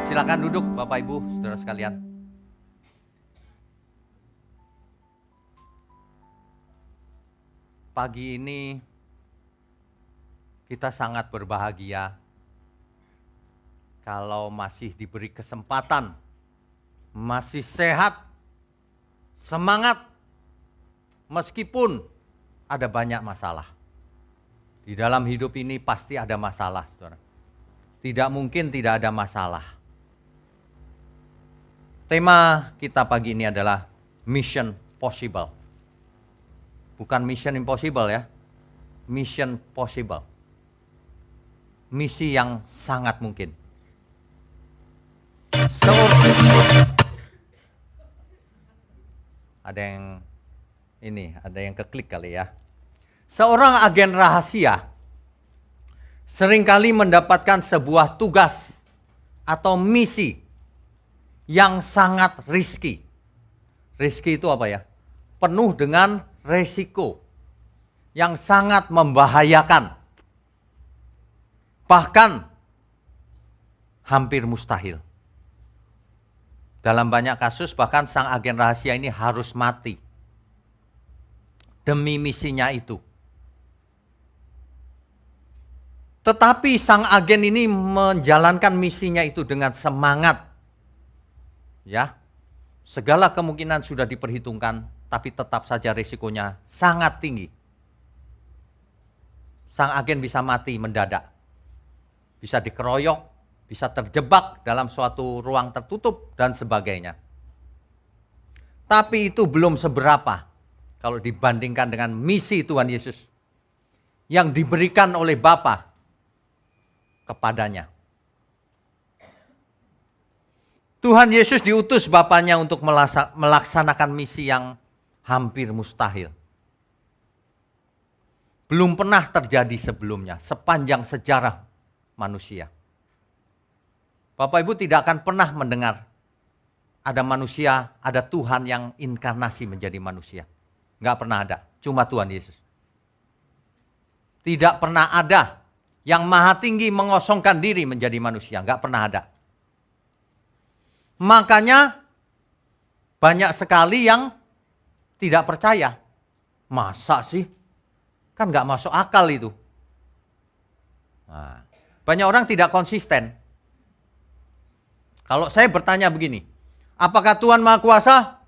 Silakan duduk Bapak Ibu, Saudara sekalian. Pagi ini kita sangat berbahagia kalau masih diberi kesempatan, masih sehat, semangat, meskipun ada banyak masalah. Di dalam hidup ini pasti ada masalah, saudara. Tidak mungkin tidak ada masalah. Tema kita pagi ini adalah Mission Possible. Bukan Mission Impossible ya, Mission Possible. Misi yang sangat mungkin. Ada yang keklik kali ya. Seorang agen rahasia seringkali mendapatkan sebuah tugas atau misi yang sangat risky. Risky itu apa ya? Penuh dengan resiko yang sangat membahayakan. Bahkan hampir mustahil. Dalam banyak kasus bahkan sang agen rahasia ini harus mati demi misinya itu. Tetapi sang agen ini menjalankan misinya itu dengan semangat. Ya. Segala kemungkinan sudah diperhitungkan, tapi tetap saja risikonya sangat tinggi. Sang agen bisa mati mendadak. Bisa dikeroyok, bisa terjebak dalam suatu ruang tertutup dan sebagainya. Tapi itu belum seberapa kalau dibandingkan dengan misi Tuhan Yesus yang diberikan oleh Bapa kepadanya. Tuhan Yesus diutus Bapaknya untuk melaksanakan misi yang hampir mustahil. Belum pernah terjadi sebelumnya sepanjang sejarah manusia. Bapak Ibu tidak akan pernah mendengar ada manusia, ada Tuhan yang inkarnasi menjadi manusia. Nggak pernah ada, cuma Tuhan Yesus. Tidak pernah ada yang maha tinggi mengosongkan diri menjadi manusia, nggak pernah ada. Makanya banyak sekali yang tidak percaya. Masa sih? Kan nggak masuk akal itu. Nah, banyak orang tidak konsisten. Kalau saya bertanya begini, apakah Tuhan Maha Kuasa?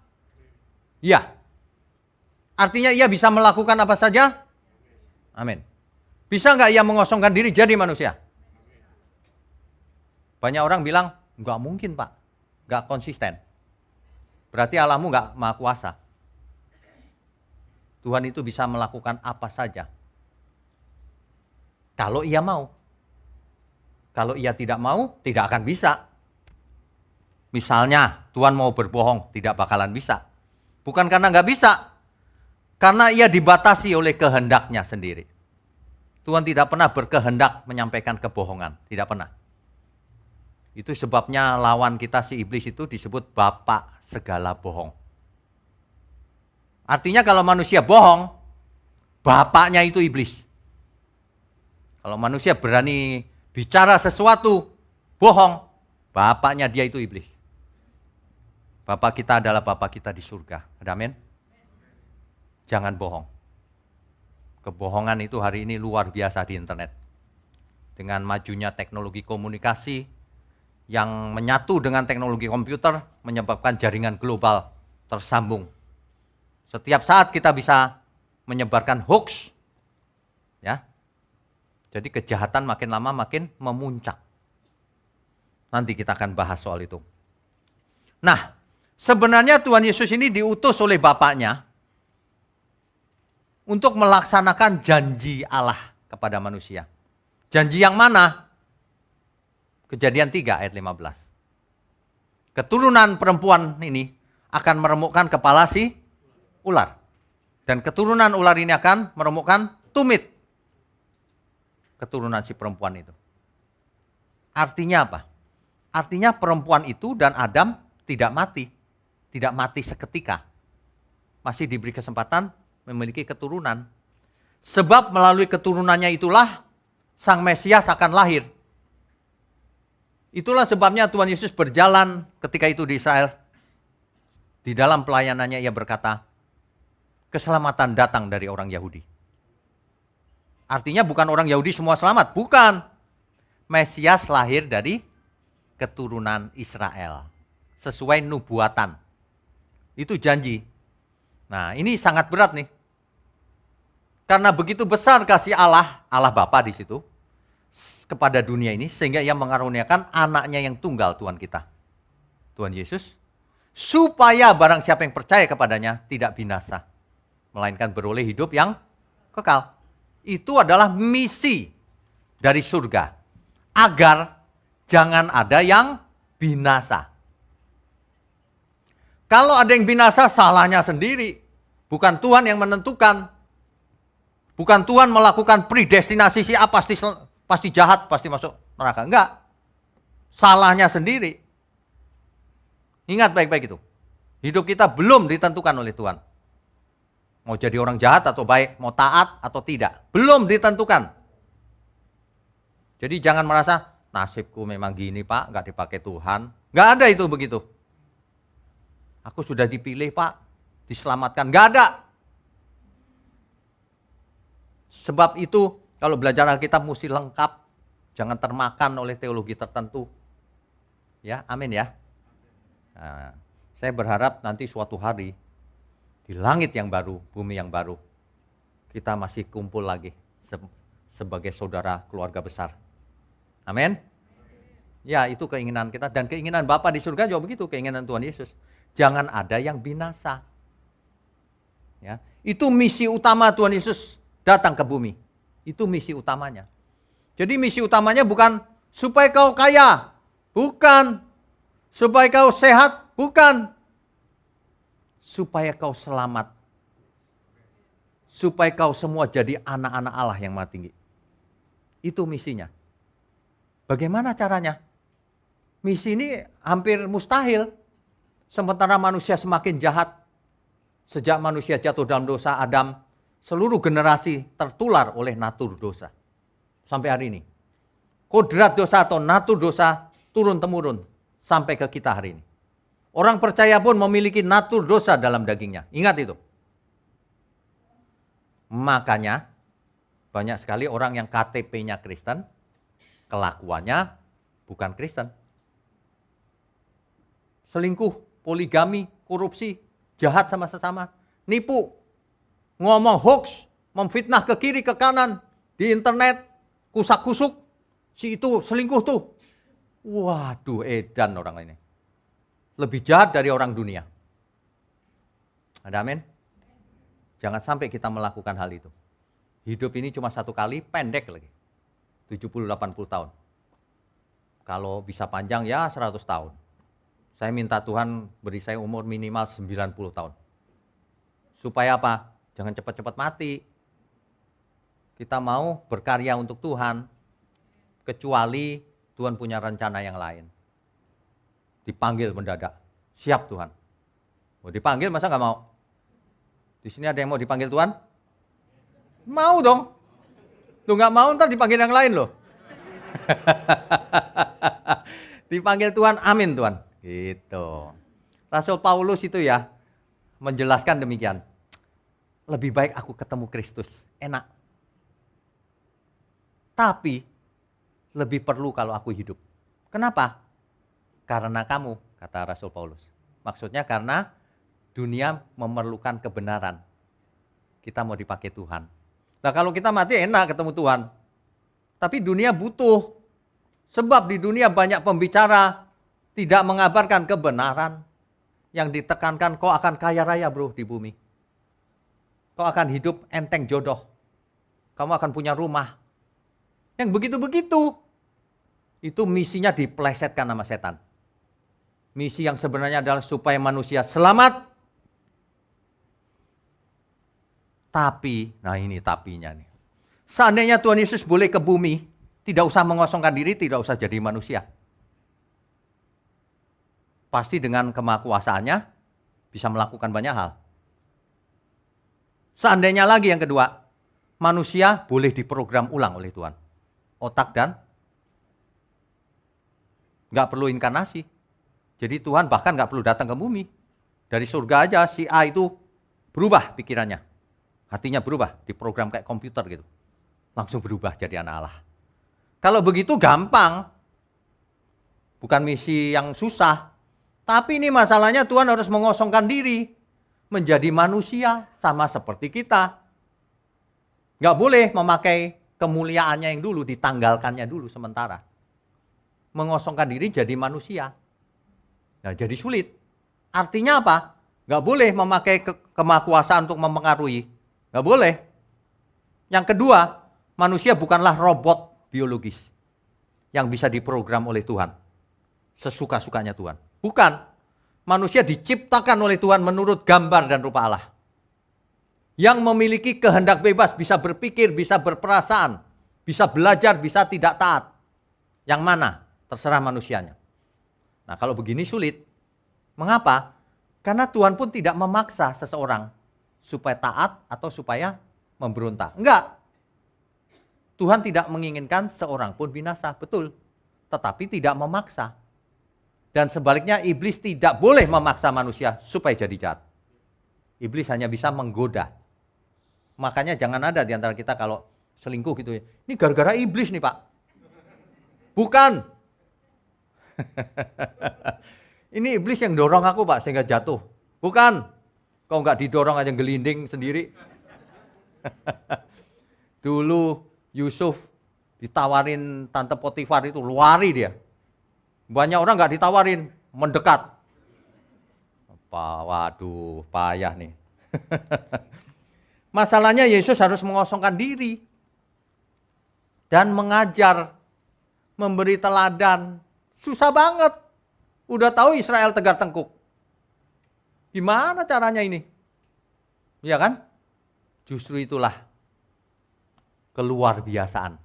Ya. Artinya ia bisa melakukan apa saja? Amin. Bisa nggak ia mengosongkan diri jadi manusia? Banyak orang bilang, nggak mungkin Pak, nggak konsisten. Berarti Allahmu nggak Maha Kuasa. Tuhan itu bisa melakukan apa saja. Kalau ia mau. Kalau ia tidak mau, tidak akan bisa. Misalnya Tuhan mau berbohong, tidak bakalan bisa. Bukan karena nggak bisa, karena ia dibatasi oleh kehendaknya sendiri. Tuhan tidak pernah berkehendak menyampaikan kebohongan, tidak pernah. Itu sebabnya lawan kita si iblis itu disebut bapak segala bohong. Artinya kalau manusia bohong, bapaknya itu iblis. Kalau manusia berani bicara sesuatu bohong, bapaknya dia itu iblis. Bapak kita adalah Bapak kita di surga. Amin. Jangan bohong. Kebohongan itu hari ini luar biasa di internet. Dengan majunya teknologi komunikasi yang menyatu dengan teknologi komputer menyebabkan jaringan global tersambung. Setiap saat kita bisa menyebarkan hoax. Ya. Jadi kejahatan makin lama makin memuncak. Nanti kita akan bahas soal itu. Nah, sebenarnya Tuhan Yesus ini diutus oleh Bapaknya untuk melaksanakan janji Allah kepada manusia. Janji yang mana? Kejadian 3 ayat 15. Keturunan perempuan ini akan meremukkan kepala si ular. Dan keturunan ular ini akan meremukkan tumit keturunan si perempuan itu. Artinya apa? Artinya perempuan itu dan Adam tidak mati. Tidak mati seketika. Masih diberi kesempatan memiliki keturunan. Sebab melalui keturunannya itulah Sang Mesias akan lahir. Itulah sebabnya Tuhan Yesus berjalan ketika itu di Israel. Di dalam pelayanannya ia berkata, keselamatan datang dari orang Yahudi. Artinya bukan orang Yahudi semua selamat, bukan. Mesias lahir dari keturunan Israel. Sesuai nubuatan. Itu janji. Nah, ini sangat berat nih. Karena begitu besar kasih Allah, Allah Bapa di situ, kepada dunia ini, sehingga ia mengaruniakan anaknya yang tunggal, Tuhan kita. Tuhan Yesus, supaya barang siapa yang percaya kepadanya tidak binasa, melainkan beroleh hidup yang kekal. Itu adalah misi dari surga. Agar jangan ada yang binasa. Kalau ada yang binasa, salahnya sendiri. Bukan Tuhan yang menentukan. Bukan Tuhan melakukan predestinasi si A pasti jahat, pasti masuk neraka. Enggak. Salahnya sendiri. Ingat baik-baik itu. Hidup kita belum ditentukan oleh Tuhan. Mau jadi orang jahat atau baik, mau taat atau tidak. Belum ditentukan. Jadi jangan merasa, nasibku memang gini Pak, nggak dipakai Tuhan. Nggak ada itu begitu. Aku sudah dipilih Pak, diselamatkan. Nggak ada. Sebab itu, kalau belajar Alkitab mesti lengkap. Jangan termakan oleh teologi tertentu. Ya, amin ya. Nah, saya berharap nanti suatu hari, di langit yang baru, bumi yang baru, kita masih kumpul lagi sebagai saudara keluarga besar. Amin. Ya, itu keinginan kita. Dan keinginan Bapa di surga juga begitu, keinginan Tuhan Yesus. Jangan ada yang binasa. Ya, itu misi utama Tuhan Yesus datang ke bumi. Itu misi utamanya. Jadi misi utamanya bukan supaya kau kaya. Bukan. Supaya kau sehat. Bukan. Supaya kau selamat. Supaya kau semua jadi anak-anak Allah yang Maha Tinggi. Itu misinya. Bagaimana caranya? Misi ini hampir mustahil. Sementara manusia semakin jahat. Sejak manusia jatuh dalam dosa Adam, seluruh generasi tertular oleh natur dosa. Sampai hari ini. Kodrat dosa atau natur dosa turun-temurun sampai ke kita hari ini. Orang percaya pun memiliki natur dosa dalam dagingnya. Ingat itu. Makanya banyak sekali orang yang KTP-nya Kristen, kelakuannya bukan Kristen. Selingkuh, poligami, korupsi, jahat sama sesama, nipu, ngomong hoax, memfitnah ke kiri ke kanan, di internet, kusak-kusuk, si itu selingkuh tuh. Waduh, edan orang ini. Lebih jahat dari orang dunia. Ada amin? Jangan sampai kita melakukan hal itu. Hidup ini cuma satu kali, pendek lagi. 70-80 tahun. Kalau bisa panjang ya 100 tahun. Saya minta Tuhan beri saya umur minimal 90 tahun. Supaya apa? Jangan cepat-cepat mati. Kita mau berkarya untuk Tuhan. Kecuali Tuhan punya rencana yang lain. Dipanggil mendadak. Siap Tuhan. Mau dipanggil masa nggak mau? Di sini ada yang mau dipanggil Tuhan? Mau dong. Lu nggak mau ntar dipanggil yang lain loh. Dipanggil Tuhan, amin Tuhan. Gitu. Rasul Paulus itu ya menjelaskan demikian. Lebih baik aku ketemu Kristus, enak. Tapi lebih perlu kalau aku hidup. Kenapa? Karena kamu, kata Rasul Paulus. Maksudnya karena dunia memerlukan kebenaran. Kita mau dipakai Tuhan. Nah kalau kita mati enak ketemu Tuhan. Tapi dunia butuh. Sebab di dunia banyak pembicara tidak mengabarkan kebenaran. Yang ditekankan kau akan kaya raya bro di bumi. Kau akan hidup enteng jodoh. Kamu akan punya rumah. Yang begitu-begitu. Itu misinya diplesetkan sama setan. Misi yang sebenarnya adalah supaya manusia selamat. Tapi, nah ini tapinya nih. Seandainya Tuhan Yesus boleh ke bumi, tidak usah mengosongkan diri, tidak usah jadi manusia. Pasti dengan kemahakuasaannya bisa melakukan banyak hal. Seandainya lagi yang kedua, manusia boleh diprogram ulang oleh Tuhan. Otak dan Nggak perlu inkarnasi. Jadi Tuhan bahkan nggak perlu datang ke bumi. Dari surga aja si A itu berubah pikirannya. Hatinya berubah, diprogram kayak komputer gitu. Langsung berubah jadi anak Allah. Kalau begitu gampang. Bukan misi yang susah. Tapi ini masalahnya Tuhan harus mengosongkan diri. Menjadi manusia sama seperti kita. Nggak boleh memakai kemuliaannya yang dulu, ditanggalkannya dulu sementara. Mengosongkan diri jadi manusia. Nah, jadi sulit. Artinya apa? Nggak boleh memakai kemakuasaan untuk mempengaruhi. Nggak boleh. Yang kedua, manusia bukanlah robot biologis yang bisa diprogram oleh Tuhan. Sesuka-sukanya Tuhan. Bukan. Manusia diciptakan oleh Tuhan menurut gambar dan rupa Allah. Yang memiliki kehendak bebas, bisa berpikir, bisa berperasaan, bisa belajar, bisa tidak taat. Yang mana? Terserah manusianya. Nah, kalau begini sulit. Mengapa? Karena Tuhan pun tidak memaksa seseorang supaya taat atau supaya memberontak. Enggak. Tuhan tidak menginginkan seorang pun binasa, betul. Tetapi tidak memaksa. Dan sebaliknya iblis tidak boleh memaksa manusia supaya jadi jahat. Iblis hanya bisa menggoda. Makanya jangan ada di antara kita kalau selingkuh gitu ya. Ini gara-gara iblis nih Pak. Bukan. Ini iblis yang dorong aku Pak sehingga jatuh. Bukan. Kau nggak didorong aja gelinding sendiri. Dulu Yusuf ditawarin Tante Potifar itu lari dia. Banyak orang nggak ditawarin, mendekat. Waduh, payah nih. Masalahnya Yesus harus mengosongkan diri. Dan mengajar, memberi teladan. Susah banget. Udah tahu Israel tegar tengkuk. Gimana caranya ini? Iya kan? Justru itulah keluar biasaan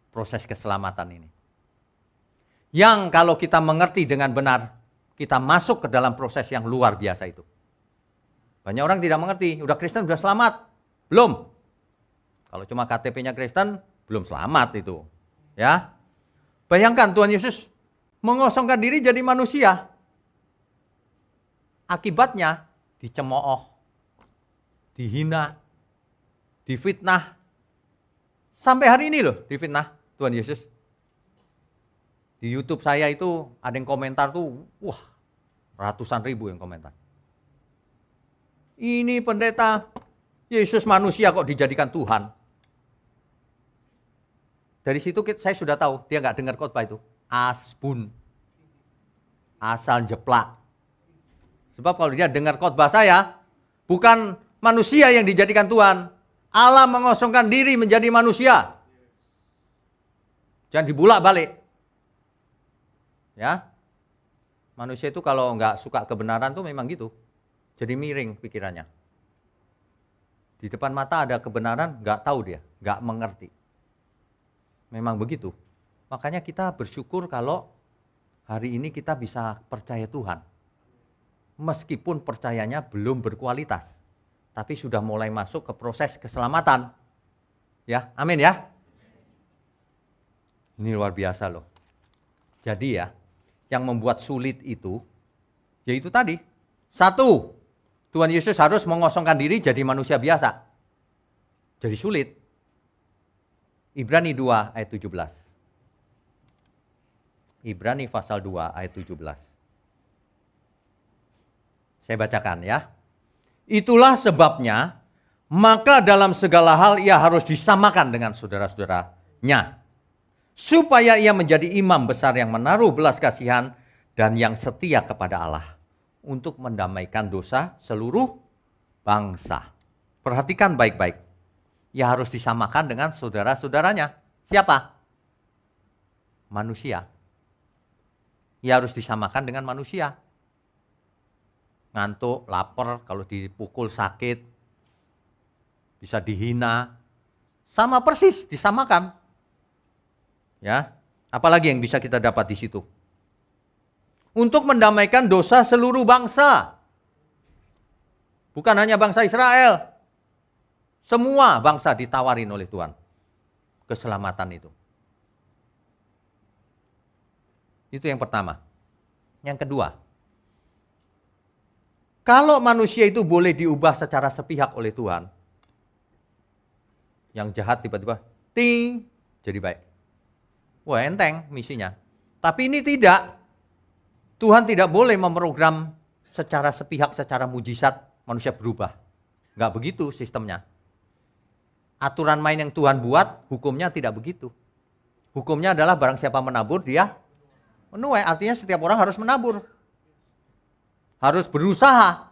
proses keselamatan ini. Yang kalau kita mengerti dengan benar, kita masuk ke dalam proses yang luar biasa itu. Banyak orang tidak mengerti, udah Kristen udah selamat. Belum. Kalau cuma KTP-nya Kristen, belum selamat itu. Ya. Bayangkan Tuhan Yesus mengosongkan diri jadi manusia. Akibatnya dicemooh, dihina, difitnah. Sampai hari ini loh difitnah Tuhan Yesus. Di YouTube saya itu ada yang komentar tuh, wah ratusan ribu yang komentar. Ini pendeta, Yesus manusia kok dijadikan Tuhan. Dari situ saya sudah tahu, dia nggak dengar khotbah itu. Asbun. Asal jeplak. Sebab kalau dia dengar khotbah saya, bukan manusia yang dijadikan Tuhan. Allah mengosongkan diri menjadi manusia. Jangan dibulak-balik. Ya, manusia itu kalau nggak suka kebenaran tuh memang gitu. Jadi miring pikirannya. Di depan mata ada kebenaran, nggak tahu dia, nggak mengerti. Memang begitu. Makanya kita bersyukur kalau hari ini kita bisa percaya Tuhan. Meskipun percayanya belum berkualitas. Tapi sudah mulai masuk ke proses keselamatan. Ya, amin ya. Ini luar biasa loh. Jadi ya, yang membuat sulit itu, yaitu tadi. Satu, Tuhan Yesus harus mengosongkan diri jadi manusia biasa. Jadi sulit. Ibrani 2 ayat 17. Ibrani pasal 2 ayat 17. Saya bacakan ya. Itulah sebabnya, maka dalam segala hal ia harus disamakan dengan saudara-saudaranya. Supaya ia menjadi imam besar yang menaruh belas kasihan dan yang setia kepada Allah. Untuk mendamaikan dosa seluruh bangsa. Perhatikan baik-baik. Ia harus disamakan dengan saudara-saudaranya. Siapa? Manusia. Ia harus disamakan dengan manusia. Ngantuk, lapar, kalau dipukul sakit, bisa dihina. Sama persis, disamakan. Ya, apalagi yang bisa kita dapat di situ? Untuk mendamaikan dosa seluruh bangsa. Bukan hanya bangsa Israel. Semua bangsa ditawarin oleh Tuhan. Keselamatan itu. Itu yang pertama. Yang kedua, kalau manusia itu boleh diubah secara sepihak oleh Tuhan, yang jahat tiba-tiba, ting, jadi baik. Wah, enteng misinya. Tapi ini tidak. Tuhan tidak boleh memprogram secara sepihak, secara mujizat manusia berubah. Enggak begitu sistemnya. Aturan main yang Tuhan buat, hukumnya tidak begitu. Hukumnya adalah barang siapa menabur, dia menuai. Artinya setiap orang harus menabur. Harus berusaha.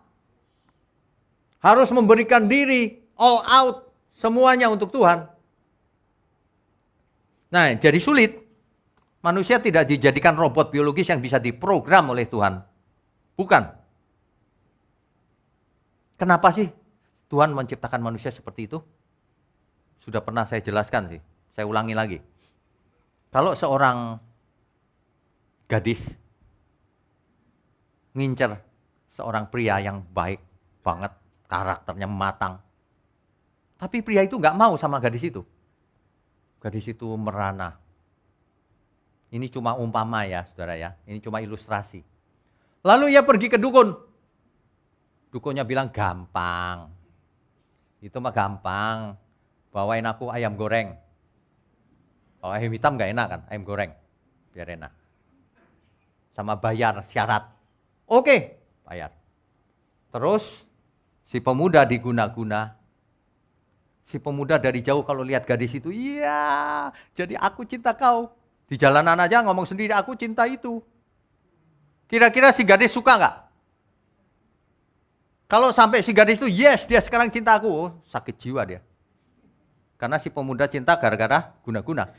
Harus memberikan diri, all out, semuanya untuk Tuhan. Nah, jadi sulit. Manusia tidak dijadikan robot biologis yang bisa diprogram oleh Tuhan. Bukan. Kenapa sih Tuhan menciptakan manusia seperti itu? Sudah pernah saya jelaskan sih. Saya ulangi lagi. Kalau seorang gadis ngincer seorang pria yang baik banget, karakternya matang. Tapi pria itu nggak mau sama gadis itu. Gadis itu merana. Ini cuma umpama ya, saudara ya. Ini cuma ilustrasi. Lalu ia pergi ke dukun. Dukunnya bilang gampang. Itu mah gampang. Bawain aku ayam goreng. Kalau ayam hitam nggak enak kan, ayam goreng. Biar enak. Sama bayar syarat. Oke, bayar. Terus si pemuda diguna-guna. Si pemuda dari jauh kalau lihat gadis itu, iya, jadi aku cinta kau. Di jalanan aja ngomong sendiri, aku cinta itu. Kira-kira si gadis suka nggak? Kalau sampai si gadis itu, yes, dia sekarang cinta aku. Oh, sakit jiwa dia. Karena si pemuda cinta gara-gara guna-guna.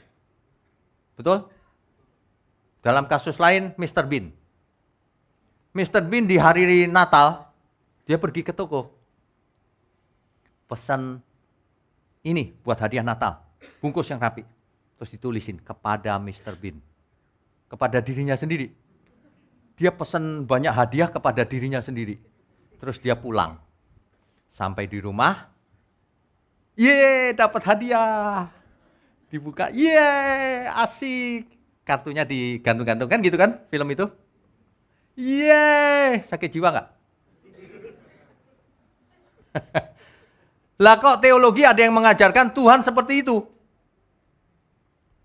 Betul? Dalam kasus lain, Mr. Bean. Mr. Bean di hari Natal, dia pergi ke toko. Pesan ini buat hadiah Natal. Bungkus yang rapi. Terus ditulisin kepada Mr. Bean. Kepada dirinya sendiri. Dia pesan banyak hadiah kepada dirinya sendiri. Terus dia pulang. Sampai di rumah. Yeay, dapat hadiah. Dibuka, yeay, asik. Kartunya digantung-gantungkan gitu kan film itu. Yeay, sakit jiwa nggak? Lah kok teologi ada yang mengajarkan Tuhan seperti itu.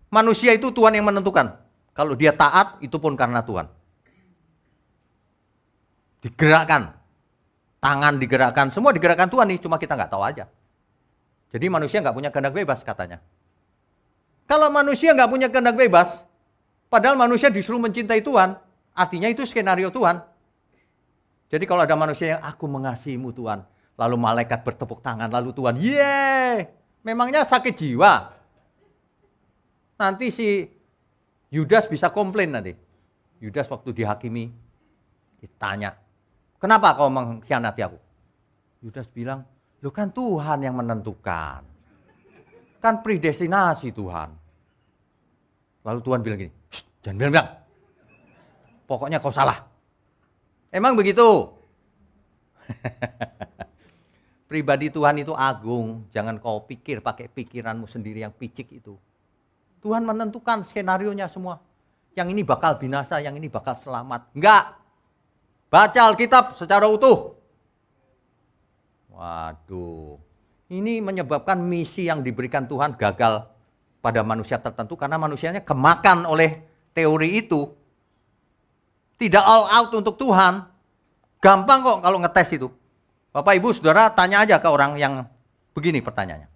Manusia itu Tuhan yang menentukan. Kalau dia taat, itu pun karena Tuhan. Digerakkan. Tangan digerakkan, semua digerakkan Tuhan nih, cuma kita nggak tahu aja. Jadi manusia nggak punya kehendak bebas katanya. Kalau manusia nggak punya kehendak bebas, padahal manusia disuruh mencintai Tuhan, artinya itu skenario Tuhan. Jadi kalau ada manusia yang aku mengasihimu Tuhan, lalu malaikat bertepuk tangan, lalu Tuhan, yeay, memangnya sakit jiwa. Nanti si Yudas bisa komplain nanti. Yudas waktu dihakimi, ditanya, kenapa kau mengkhianati aku? Yudas bilang, lu kan Tuhan yang menentukan. Kan predestinasi Tuhan. Lalu Tuhan bilang gini, jangan bilang-bilang. Pokoknya kau salah. Emang begitu? Pribadi Tuhan itu agung. Jangan kau pikir pakai pikiranmu sendiri yang picik itu. Tuhan menentukan skenarionya semua. Yang ini bakal binasa, yang ini bakal selamat. Enggak. Baca Alkitab secara utuh. Waduh. Ini menyebabkan misi yang diberikan Tuhan gagal pada manusia tertentu karena manusianya kemakan oleh teori itu. Tidak all out untuk Tuhan. Gampang kok kalau ngetes itu. Bapak Ibu Saudara tanya aja ke orang yang begini pertanyaannya.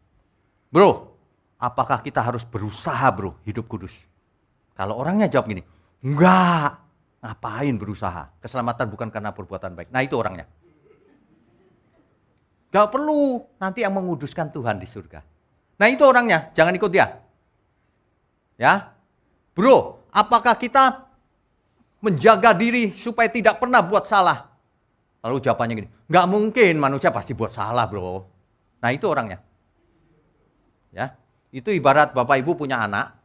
Bro, apakah kita harus berusaha bro hidup kudus? Kalau orangnya jawab gini, enggak. Ngapain berusaha? Keselamatan bukan karena perbuatan baik. Nah itu orangnya. Gak perlu, nanti yang menguduskan Tuhan di surga. Nah itu orangnya, jangan ikut dia. Ya, bro, apakah kita menjaga diri supaya tidak pernah buat salah? Lalu jawabannya gini, gak mungkin manusia pasti buat salah bro. Nah itu orangnya. Ya, itu ibarat Bapak Ibu punya anak,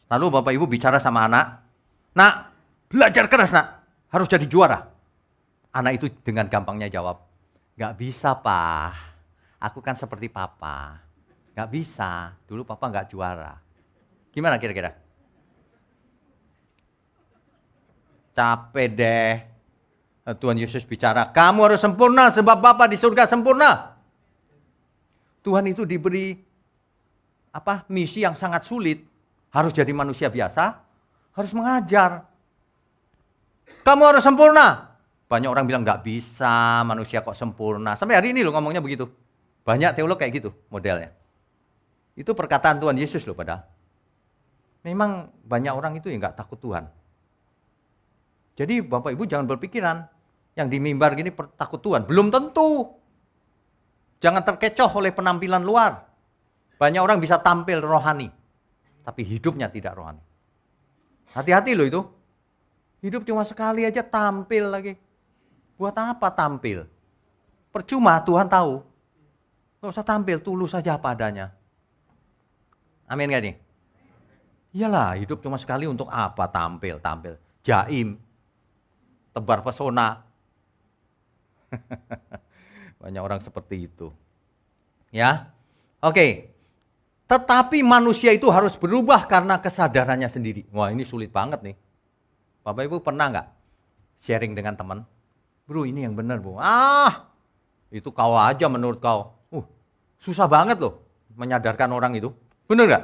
lalu Bapak Ibu bicara sama anak, nak, belajar keras nak, harus jadi juara. Anak itu dengan gampangnya jawab, gak bisa pak, aku kan seperti papa. Gak bisa, dulu papa gak juara. Gimana kira-kira? Capek deh. Tuhan Yesus bicara, kamu harus sempurna sebab Bapa di surga sempurna. Tuhan itu diberi misi yang sangat sulit. Harus jadi manusia biasa, harus mengajar. Kamu harus sempurna. Banyak orang bilang nggak bisa, manusia kok sempurna. Sampai hari ini loh ngomongnya begitu. Banyak teolog kayak gitu modelnya. Itu perkataan Tuhan Yesus loh padahal. Memang banyak orang itu yang nggak takut Tuhan. Jadi Bapak Ibu jangan berpikiran yang di mimbar gini takut Tuhan. Belum tentu. Jangan terkecoh oleh penampilan luar. Banyak orang bisa tampil rohani, tapi hidupnya tidak rohani. Hati-hati loh itu. Hidup cuma sekali aja tampil lagi. Buat apa tampil? Percuma, Tuhan tahu. Nggak usah tampil, tulus saja apa adanya. Amin gak nih? Iyalah, hidup cuma sekali untuk apa tampil. Jaim, tebar pesona. Banyak orang seperti itu. Ya, oke. Tetapi manusia itu harus berubah karena kesadarannya sendiri. Wah, ini sulit banget nih. Bapak Ibu pernah nggak sharing dengan teman? Bro, ini yang benar, bro. Itu kau aja menurut kau. Susah banget loh menyadarkan orang itu. Benar nggak?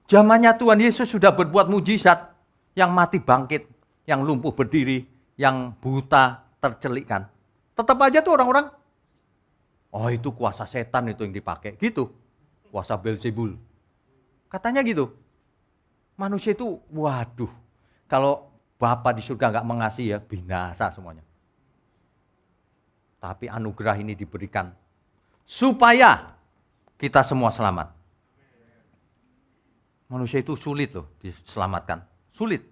Zamannya Tuhan Yesus sudah berbuat mujizat, yang mati bangkit, yang lumpuh berdiri, yang buta tercelikkan. Tetap aja tuh orang-orang, itu kuasa setan itu yang dipakai, gitu. Kuasa Beelzebul. Katanya gitu. Manusia itu, waduh, kalau Bapa di surga nggak mengasihi ya, binasa semuanya. Tapi anugerah ini diberikan supaya kita semua selamat. Manusia itu sulit loh diselamatkan. Sulit.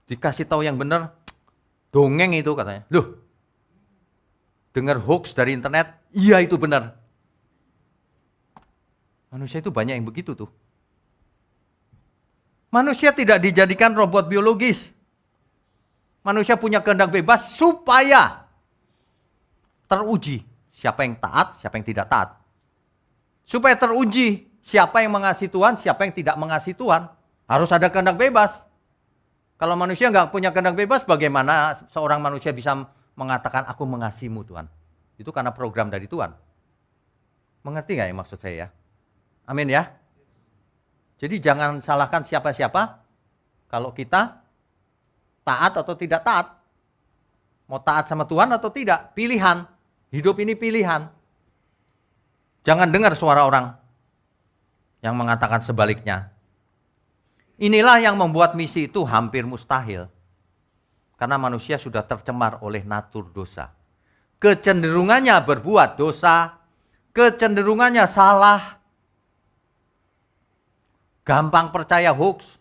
Dikasih tahu yang benar, dongeng itu katanya. Loh, dengar hoax dari internet, iya itu benar. Manusia itu banyak yang begitu tuh. Manusia tidak dijadikan robot biologis. Manusia punya kehendak bebas supaya teruji siapa yang taat, siapa yang tidak taat. Supaya teruji siapa yang mengasihi Tuhan, siapa yang tidak mengasihi Tuhan. Harus ada kehendak bebas. Kalau manusia nggak punya kehendak bebas, bagaimana seorang manusia bisa mengatakan aku mengasihimu Tuhan? Itu karena program dari Tuhan. Mengerti nggak ya maksud saya ya? Amin ya. Jadi jangan salahkan siapa-siapa. Kalau kita taat atau tidak taat. Mau taat sama Tuhan atau tidak. Pilihan. Hidup ini pilihan. Jangan dengar suara orang yang mengatakan sebaliknya. Inilah yang membuat misi itu hampir mustahil. Karena manusia sudah tercemar oleh natur dosa. Kecenderungannya berbuat dosa. Kecenderungannya salah. Gampang percaya hoax.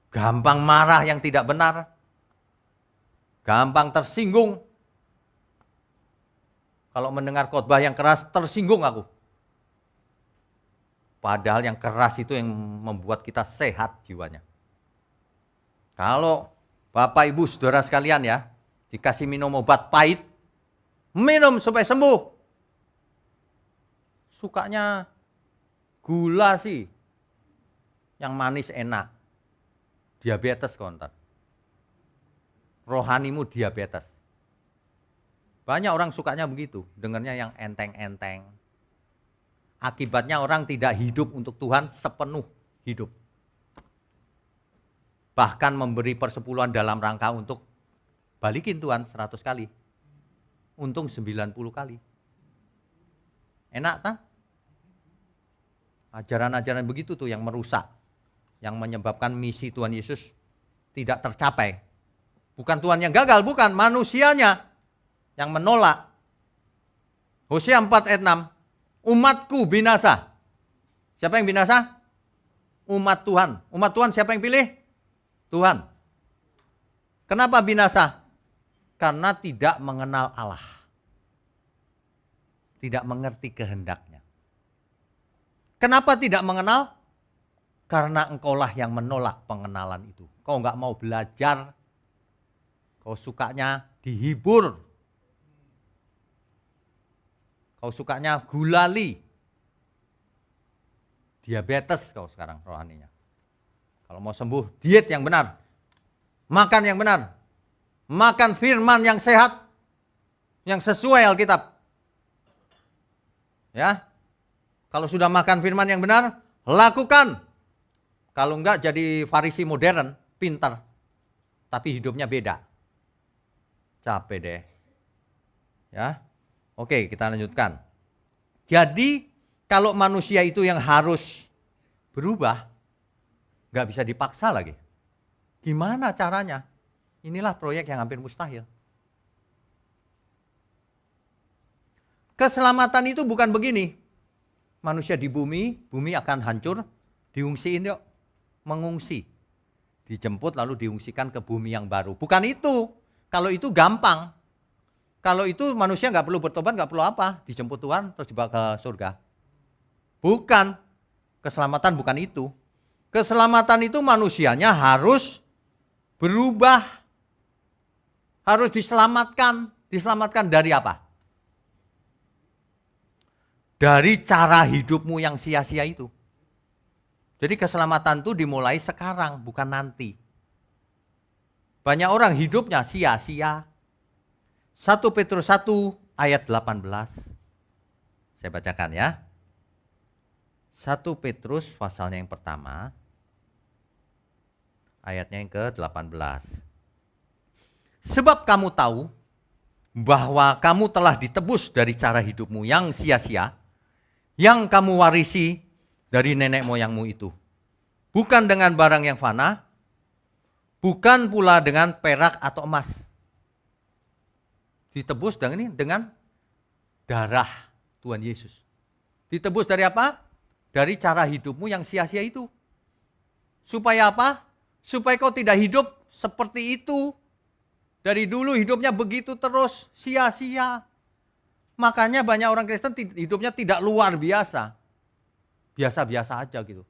Gampang marah yang tidak benar. Gampang tersinggung. Kalau mendengar khotbah yang keras, tersinggung aku. Padahal yang keras itu yang membuat kita sehat jiwanya. Kalau Bapak Ibu Saudara sekalian ya, dikasih minum obat pahit, minum supaya sembuh. Sukanya gula sih. Yang manis enak. Diabetes kontak. Rohanimu diabetes. Banyak orang sukanya begitu, dengarnya yang enteng-enteng. Akibatnya orang tidak hidup untuk Tuhan sepenuh hidup. Bahkan memberi persepuluhan dalam rangka untuk balikin Tuhan 100 kali. Untung 90 kali. Enak tak? Ajaran-ajaran begitu tuh yang merusak. Yang menyebabkan misi Tuhan Yesus tidak tercapai. Bukan Tuhan yang gagal, bukan manusianya yang menolak. Hosea 4 ayat 6. Umatku binasa. Siapa yang binasa? Umat Tuhan. Umat Tuhan siapa yang pilih? Tuhan. Kenapa binasa? Karena tidak mengenal Allah. Tidak mengerti kehendaknya. Kenapa tidak mengenal? Karena engkaulah yang menolak pengenalan itu. Kau nggak mau belajar. Kau sukanya dihibur. Kau sukanya gulali. Diabetes kau sekarang rohaninya. Kalau mau sembuh, diet yang benar. Makan yang benar. Makan firman yang sehat. Yang sesuai Alkitab. Ya. Kalau sudah makan firman yang benar, lakukan. Kalau enggak jadi Farisi modern, pintar. Tapi hidupnya beda. Capek deh. Ya. Oke, kita lanjutkan. Jadi, kalau manusia itu yang harus berubah, enggak bisa dipaksa lagi. Gimana caranya? Inilah proyek yang hampir mustahil. Keselamatan itu bukan begini. Manusia di bumi akan hancur, diungsiin yuk. Mengungsi. Dijemput lalu diungsikan ke bumi yang baru. Bukan itu. Kalau itu gampang. Kalau itu manusia nggak perlu bertobat, nggak perlu apa. Dijemput Tuhan terus dibawa ke surga. Bukan. Keselamatan bukan itu. Keselamatan itu manusianya harus berubah. Harus diselamatkan. Diselamatkan dari apa? Dari cara hidupmu yang sia-sia itu. Jadi keselamatan itu dimulai sekarang, bukan nanti. Banyak orang hidupnya sia-sia. 1 Petrus 1 ayat 18. Saya bacakan ya. 1 Petrus pasalnya yang pertama. Ayatnya yang ke-18. Sebab kamu tahu bahwa kamu telah ditebus dari cara hidupmu yang sia-sia, yang kamu warisi dari nenek moyangmu itu. Bukan dengan barang yang fana, bukan pula dengan perak atau emas. Ditebus dengan darah Tuhan Yesus. Ditebus dari apa? Dari cara hidupmu yang sia-sia itu. Supaya apa? Supaya kau tidak hidup seperti itu. Dari dulu hidupnya begitu terus, sia-sia. Makanya banyak orang Kristen hidupnya tidak luar biasa. Biasa-biasa aja gitu.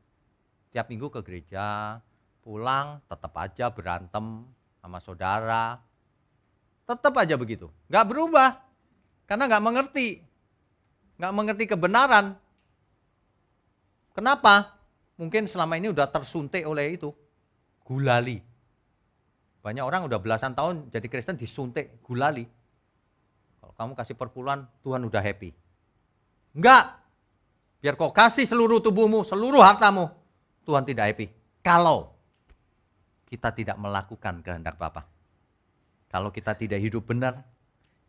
Tiap minggu ke gereja, pulang tetap aja berantem sama saudara. Tetap aja begitu. Nggak berubah. Karena nggak mengerti. Nggak mengerti kebenaran. Kenapa? Mungkin selama ini udah tersuntik oleh itu. Gulali. Banyak orang udah belasan tahun jadi Kristen disuntik gulali. Kalau kamu kasih perpuluhan, Tuhan udah happy. Enggak. Biar kau kasih seluruh tubuhmu, seluruh hartamu. Tuhan tidak happy. Kalau kita tidak melakukan kehendak Bapa. Kalau kita tidak hidup benar,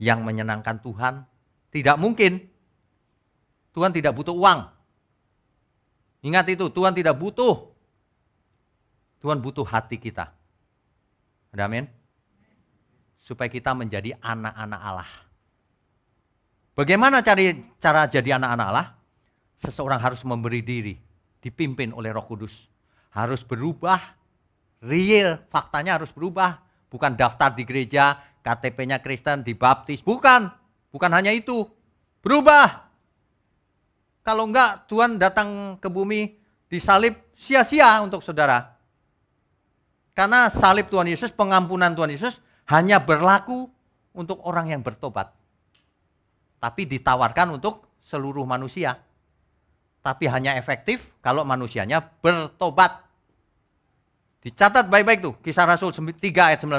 yang menyenangkan Tuhan, tidak mungkin. Tuhan tidak butuh uang. Ingat itu, Tuhan tidak butuh. Tuhan butuh hati kita. Amin. Supaya kita menjadi anak-anak Allah. Bagaimana cara jadi anak-anak Allah? Seseorang harus memberi diri, dipimpin oleh Roh Kudus. Harus berubah, real, faktanya harus berubah. Bukan daftar di gereja, KTP-nya Kristen, dibaptis. Bukan hanya itu. Berubah. Kalau enggak, Tuhan datang ke bumi, disalib, sia-sia untuk saudara. Karena salib Tuhan Yesus, pengampunan Tuhan Yesus hanya berlaku untuk orang yang bertobat. Tapi ditawarkan untuk seluruh manusia. Tapi hanya efektif kalau manusianya bertobat. Dicatat baik-baik tuh, Kisah Rasul 3 ayat 19.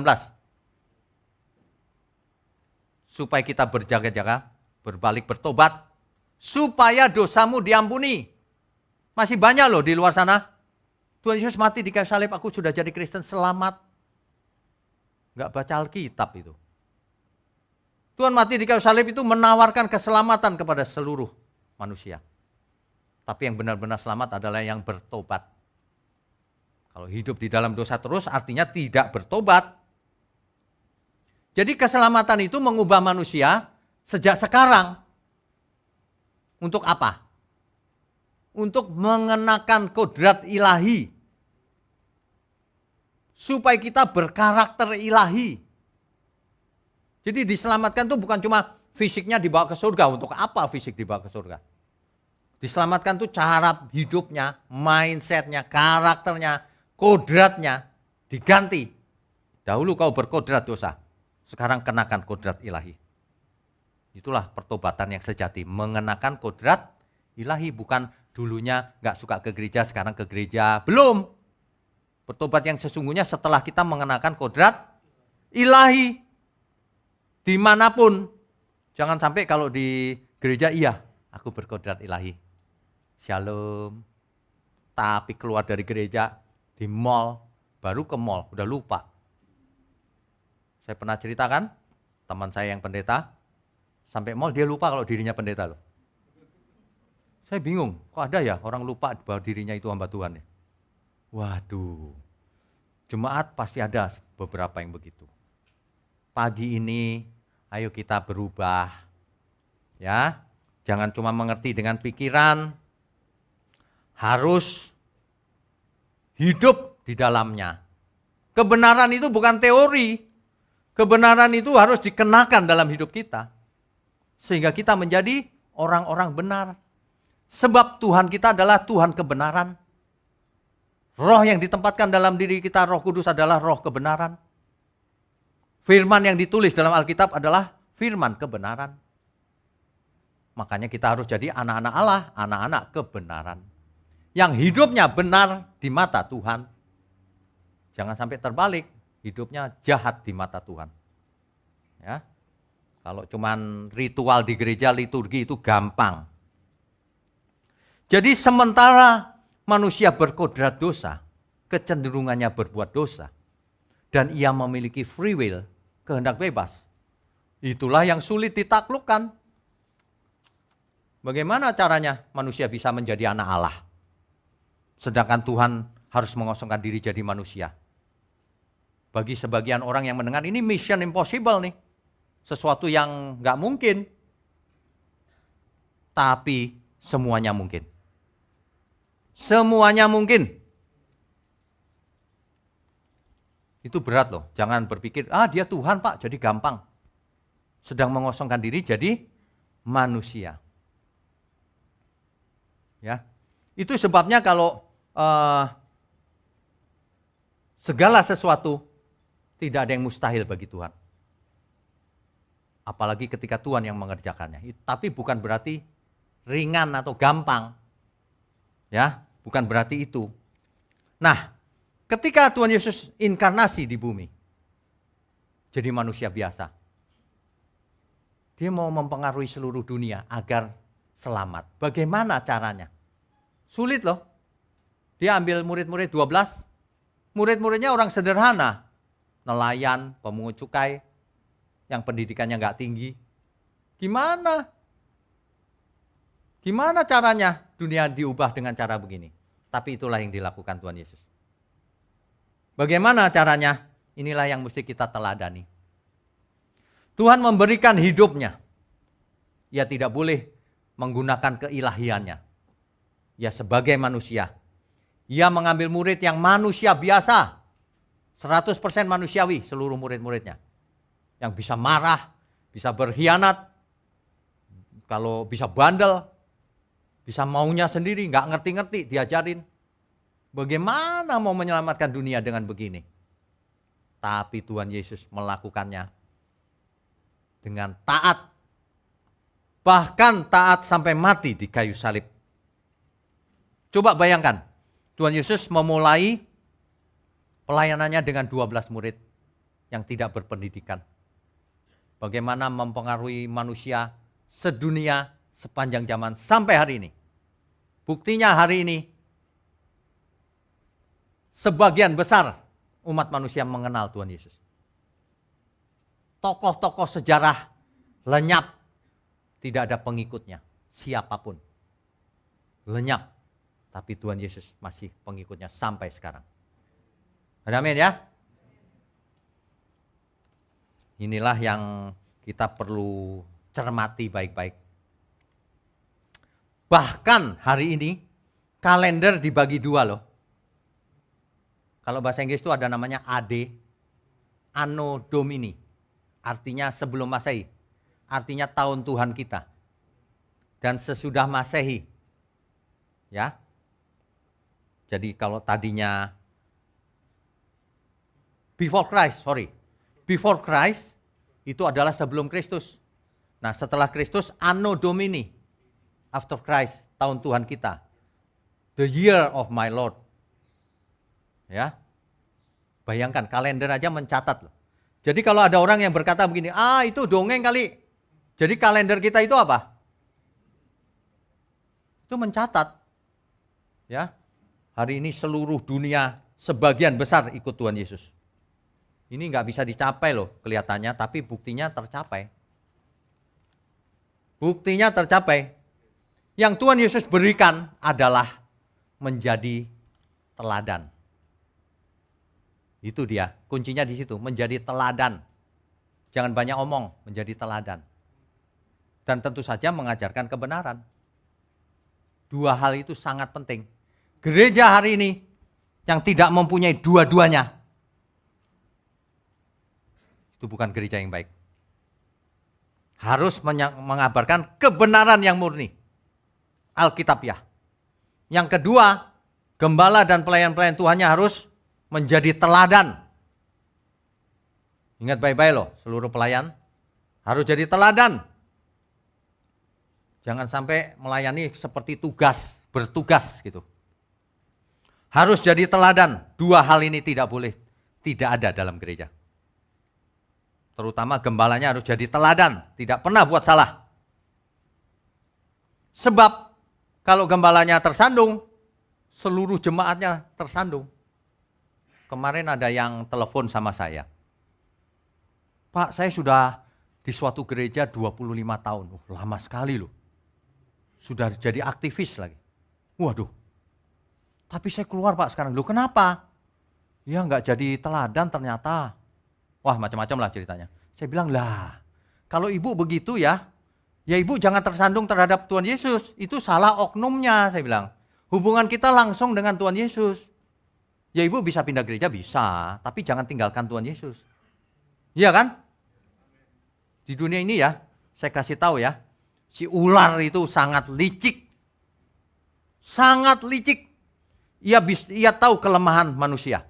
Supaya kita berjaga-jaga, berbalik bertobat. Supaya dosamu diampuni. Masih banyak loh di luar sana. Tuhan Yesus mati di kayu salib, aku sudah jadi Kristen, selamat. Enggak baca Alkitab itu. Tuhan mati di kayu salib itu menawarkan keselamatan kepada seluruh manusia. Tapi yang benar-benar selamat adalah yang bertobat. Kalau hidup di dalam dosa terus artinya tidak bertobat. Jadi keselamatan itu mengubah manusia sejak sekarang. Untuk apa? Untuk mengenakan kodrat ilahi. Supaya kita berkarakter ilahi. Jadi diselamatkan itu bukan cuma fisiknya dibawa ke surga. Untuk apa fisik dibawa ke surga? Diselamatkan itu cara hidupnya, mindsetnya, karakternya, kodratnya diganti. Dahulu kau berkodrat dosa. Sekarang kenakan kodrat ilahi. Itulah pertobatan yang sejati. Mengenakan kodrat ilahi. Bukan dulunya gak suka ke gereja, sekarang ke gereja. Belum. Bertobat yang sesungguhnya setelah kita mengenakan kodrat ilahi. Dimanapun. Jangan sampai kalau di gereja, iya, aku berkodrat ilahi. Shalom. Tapi keluar dari gereja, di mall, baru ke mall, udah lupa. Saya pernah ceritakan, teman saya yang pendeta, sampai mall dia lupa kalau dirinya pendeta loh. Saya bingung, kok ada ya orang lupa bahwa dirinya itu hamba Tuhan ya? Waduh, jemaat pasti ada beberapa yang begitu. Pagi ini, ayo kita berubah. Ya, jangan cuma mengerti dengan pikiran, harus hidup di dalamnya. Kebenaran itu bukan teori. Kebenaran itu harus dikenakan dalam hidup kita. Sehingga kita menjadi orang-orang benar. Sebab Tuhan kita adalah Tuhan kebenaran. Roh yang ditempatkan dalam diri kita, Roh Kudus adalah roh kebenaran. Firman yang ditulis dalam Alkitab adalah firman kebenaran. Makanya kita harus jadi anak-anak Allah, anak-anak kebenaran. Yang hidupnya benar di mata Tuhan. Jangan sampai terbalik, hidupnya jahat di mata Tuhan. Ya. Kalau cuman ritual di gereja, liturgi itu gampang. Jadi sementara manusia berkodrat dosa, kecenderungannya berbuat dosa, dan ia memiliki free will, kehendak bebas, itulah yang sulit ditaklukkan. Bagaimana caranya manusia bisa menjadi anak Allah? Sedangkan Tuhan harus mengosongkan diri jadi manusia. Bagi sebagian orang yang mendengar, ini mission impossible nih. Sesuatu yang nggak mungkin. Tapi semuanya mungkin. Semuanya mungkin. Itu berat loh. Jangan berpikir, dia Tuhan Pak, jadi gampang. Sedang mengosongkan diri jadi manusia. Ya, itu sebabnya kalau segala sesuatu tidak ada yang mustahil bagi Tuhan. Apalagi ketika Tuhan yang mengerjakannya. Tapi bukan berarti ringan atau gampang. Ya, bukan berarti itu. Nah, ketika Tuhan Yesus inkarnasi di bumi, jadi manusia biasa. Dia mau mempengaruhi seluruh dunia agar selamat. Bagaimana caranya? Sulit loh. Dia ambil murid-murid 12. Murid-muridnya orang sederhana. Nelayan, pemungut cukai, yang pendidikannya nggak tinggi. Gimana? Gimana caranya dunia diubah dengan cara begini? Tapi itulah yang dilakukan Tuhan Yesus. Bagaimana caranya? Inilah yang mesti kita teladani. Tuhan memberikan hidupnya. Ia tidak boleh menggunakan keilahiannya. Ia sebagai manusia. Ia mengambil murid yang manusia biasa. 100% manusiawi seluruh murid-muridnya. Yang bisa marah, bisa berkhianat, kalau bisa bandel, bisa maunya sendiri, nggak ngerti-ngerti, diajarin. Bagaimana mau menyelamatkan dunia dengan begini? Tapi Tuhan Yesus melakukannya dengan taat. Bahkan taat sampai mati di kayu salib. Coba bayangkan, Tuhan Yesus memulai pelayanannya dengan 12 murid yang tidak berpendidikan. Bagaimana mempengaruhi manusia sedunia sepanjang zaman sampai hari ini. Buktinya hari ini, sebagian besar umat manusia mengenal Tuhan Yesus. Tokoh-tokoh sejarah lenyap, tidak ada pengikutnya, siapapun. Lenyap, tapi Tuhan Yesus masih pengikutnya sampai sekarang. Amin ya. Inilah yang kita perlu cermati baik-baik. Bahkan hari ini kalender dibagi dua loh. Kalau bahasa Inggris itu ada namanya AD, Anno Domini. Artinya sebelum Masehi. Artinya tahun Tuhan kita. Dan sesudah Masehi. Ya. Jadi kalau tadinya before Christ itu adalah sebelum Kristus. Nah, setelah Kristus Anno Domini. After Christ, tahun Tuhan kita. The year of my Lord. Ya. Bayangkan, kalender aja mencatat loh. Jadi kalau ada orang yang berkata begini, itu dongeng kali. Jadi kalender kita itu apa? Itu mencatat. Ya. Hari ini seluruh dunia sebagian besar ikut Tuhan Yesus. Ini nggak bisa dicapai loh kelihatannya, tapi buktinya tercapai. Buktinya tercapai. Yang Tuhan Yesus berikan adalah menjadi teladan. Itu dia, kuncinya di situ, menjadi teladan. Jangan banyak omong, menjadi teladan. Dan tentu saja mengajarkan kebenaran. Dua hal itu sangat penting. Gereja hari ini yang tidak mempunyai dua-duanya, itu bukan gereja yang baik. Harus mengabarkan kebenaran yang murni. Alkitabiah. Yang kedua, gembala dan pelayan-pelayan Tuhannya harus menjadi teladan. Ingat baik-baik loh, seluruh pelayan harus jadi teladan. Jangan sampai melayani seperti bertugas gitu. Harus jadi teladan. Dua hal ini tidak boleh, tidak ada dalam gereja. Terutama gembalanya harus jadi teladan, tidak pernah buat salah. Sebab kalau gembalanya tersandung, seluruh jemaatnya tersandung. Kemarin ada yang telepon sama saya. Pak, saya sudah di suatu gereja 25 tahun. Lama sekali loh. Sudah jadi aktivis lagi. Waduh. Tapi saya keluar Pak sekarang. Loh kenapa? Ya nggak jadi teladan ternyata. Wah macam-macam lah ceritanya. Saya bilang lah, kalau ibu begitu ya ibu jangan tersandung terhadap Tuhan Yesus. Itu salah oknumnya saya bilang. Hubungan kita langsung dengan Tuhan Yesus. Ya ibu bisa pindah gereja bisa, tapi jangan tinggalkan Tuhan Yesus. Iya kan? Di dunia ini ya, saya kasih tahu ya, si ular itu sangat licik. Sangat licik. Ia tahu kelemahan manusia.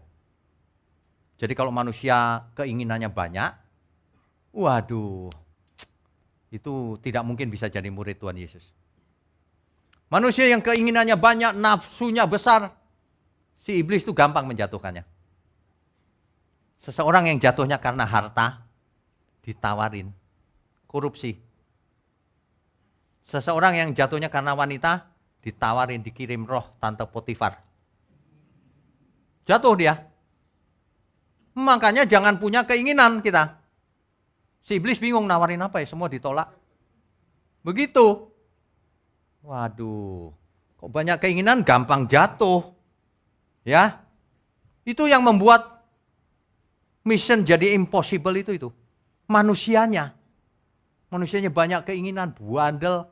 Jadi kalau manusia keinginannya banyak, waduh, itu tidak mungkin bisa jadi murid Tuhan Yesus. Manusia yang keinginannya banyak, nafsunya besar, si iblis itu gampang menjatuhkannya. Seseorang yang jatuhnya karena harta, ditawarin, korupsi. Seseorang yang jatuhnya karena wanita, ditawarin, dikirim roh Tante Potifar. Jatuh dia. Makanya jangan punya keinginan kita. Si iblis bingung nawarin apa ya, semua ditolak. Begitu. Waduh, kok banyak keinginan gampang jatuh. Ya. Itu yang membuat mission jadi impossible itu. Manusianya. Manusianya banyak keinginan, bandel,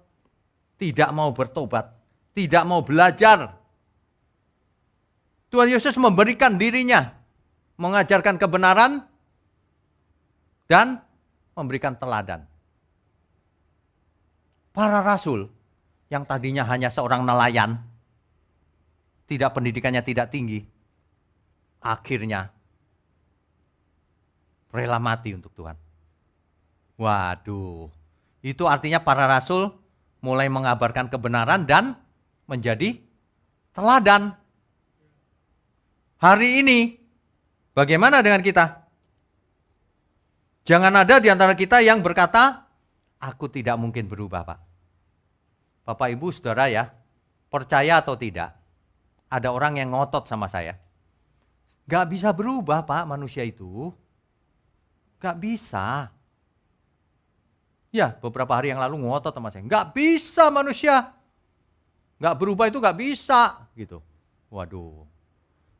tidak mau bertobat, tidak mau belajar. Tuhan Yesus memberikan dirinya, mengajarkan kebenaran, dan memberikan teladan. Para rasul yang tadinya hanya seorang nelayan, tidak pendidikannya tidak tinggi, akhirnya rela mati untuk Tuhan. Waduh, itu artinya para rasul mulai mengabarkan kebenaran dan menjadi teladan. Hari ini, bagaimana dengan kita? Jangan ada di antara kita yang berkata, aku tidak mungkin berubah, Pak. Bapak, Ibu, Saudara ya, percaya atau tidak, ada orang yang ngotot sama saya. Gak bisa berubah, Pak, manusia itu. Gak bisa. Ya, beberapa hari yang lalu ngotot sama saya. Gak bisa manusia. Gak berubah itu gak bisa. Gitu. Waduh,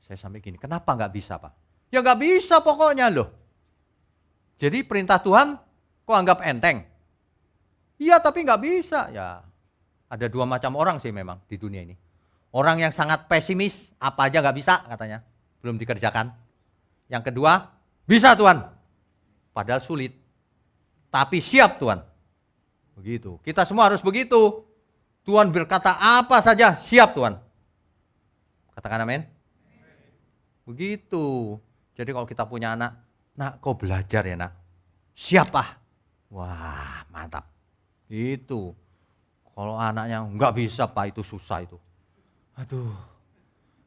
saya sampai gini, kenapa gak bisa, Pak? Ya gak bisa pokoknya loh. Jadi perintah Tuhan kok anggap enteng? Iya tapi nggak bisa. Ya ada dua macam orang sih memang di dunia ini. Orang yang sangat pesimis, apa aja nggak bisa katanya, belum dikerjakan. Yang kedua, bisa Tuhan, padahal sulit, tapi siap Tuhan. Begitu. Kita semua harus begitu. Tuhan berkata apa saja, siap Tuhan. Katakan amin. Begitu. Jadi kalau kita punya anak, nak kau belajar ya nak, siapa? Wah mantap. Itu. Kalau anaknya nggak bisa Pak, itu susah itu.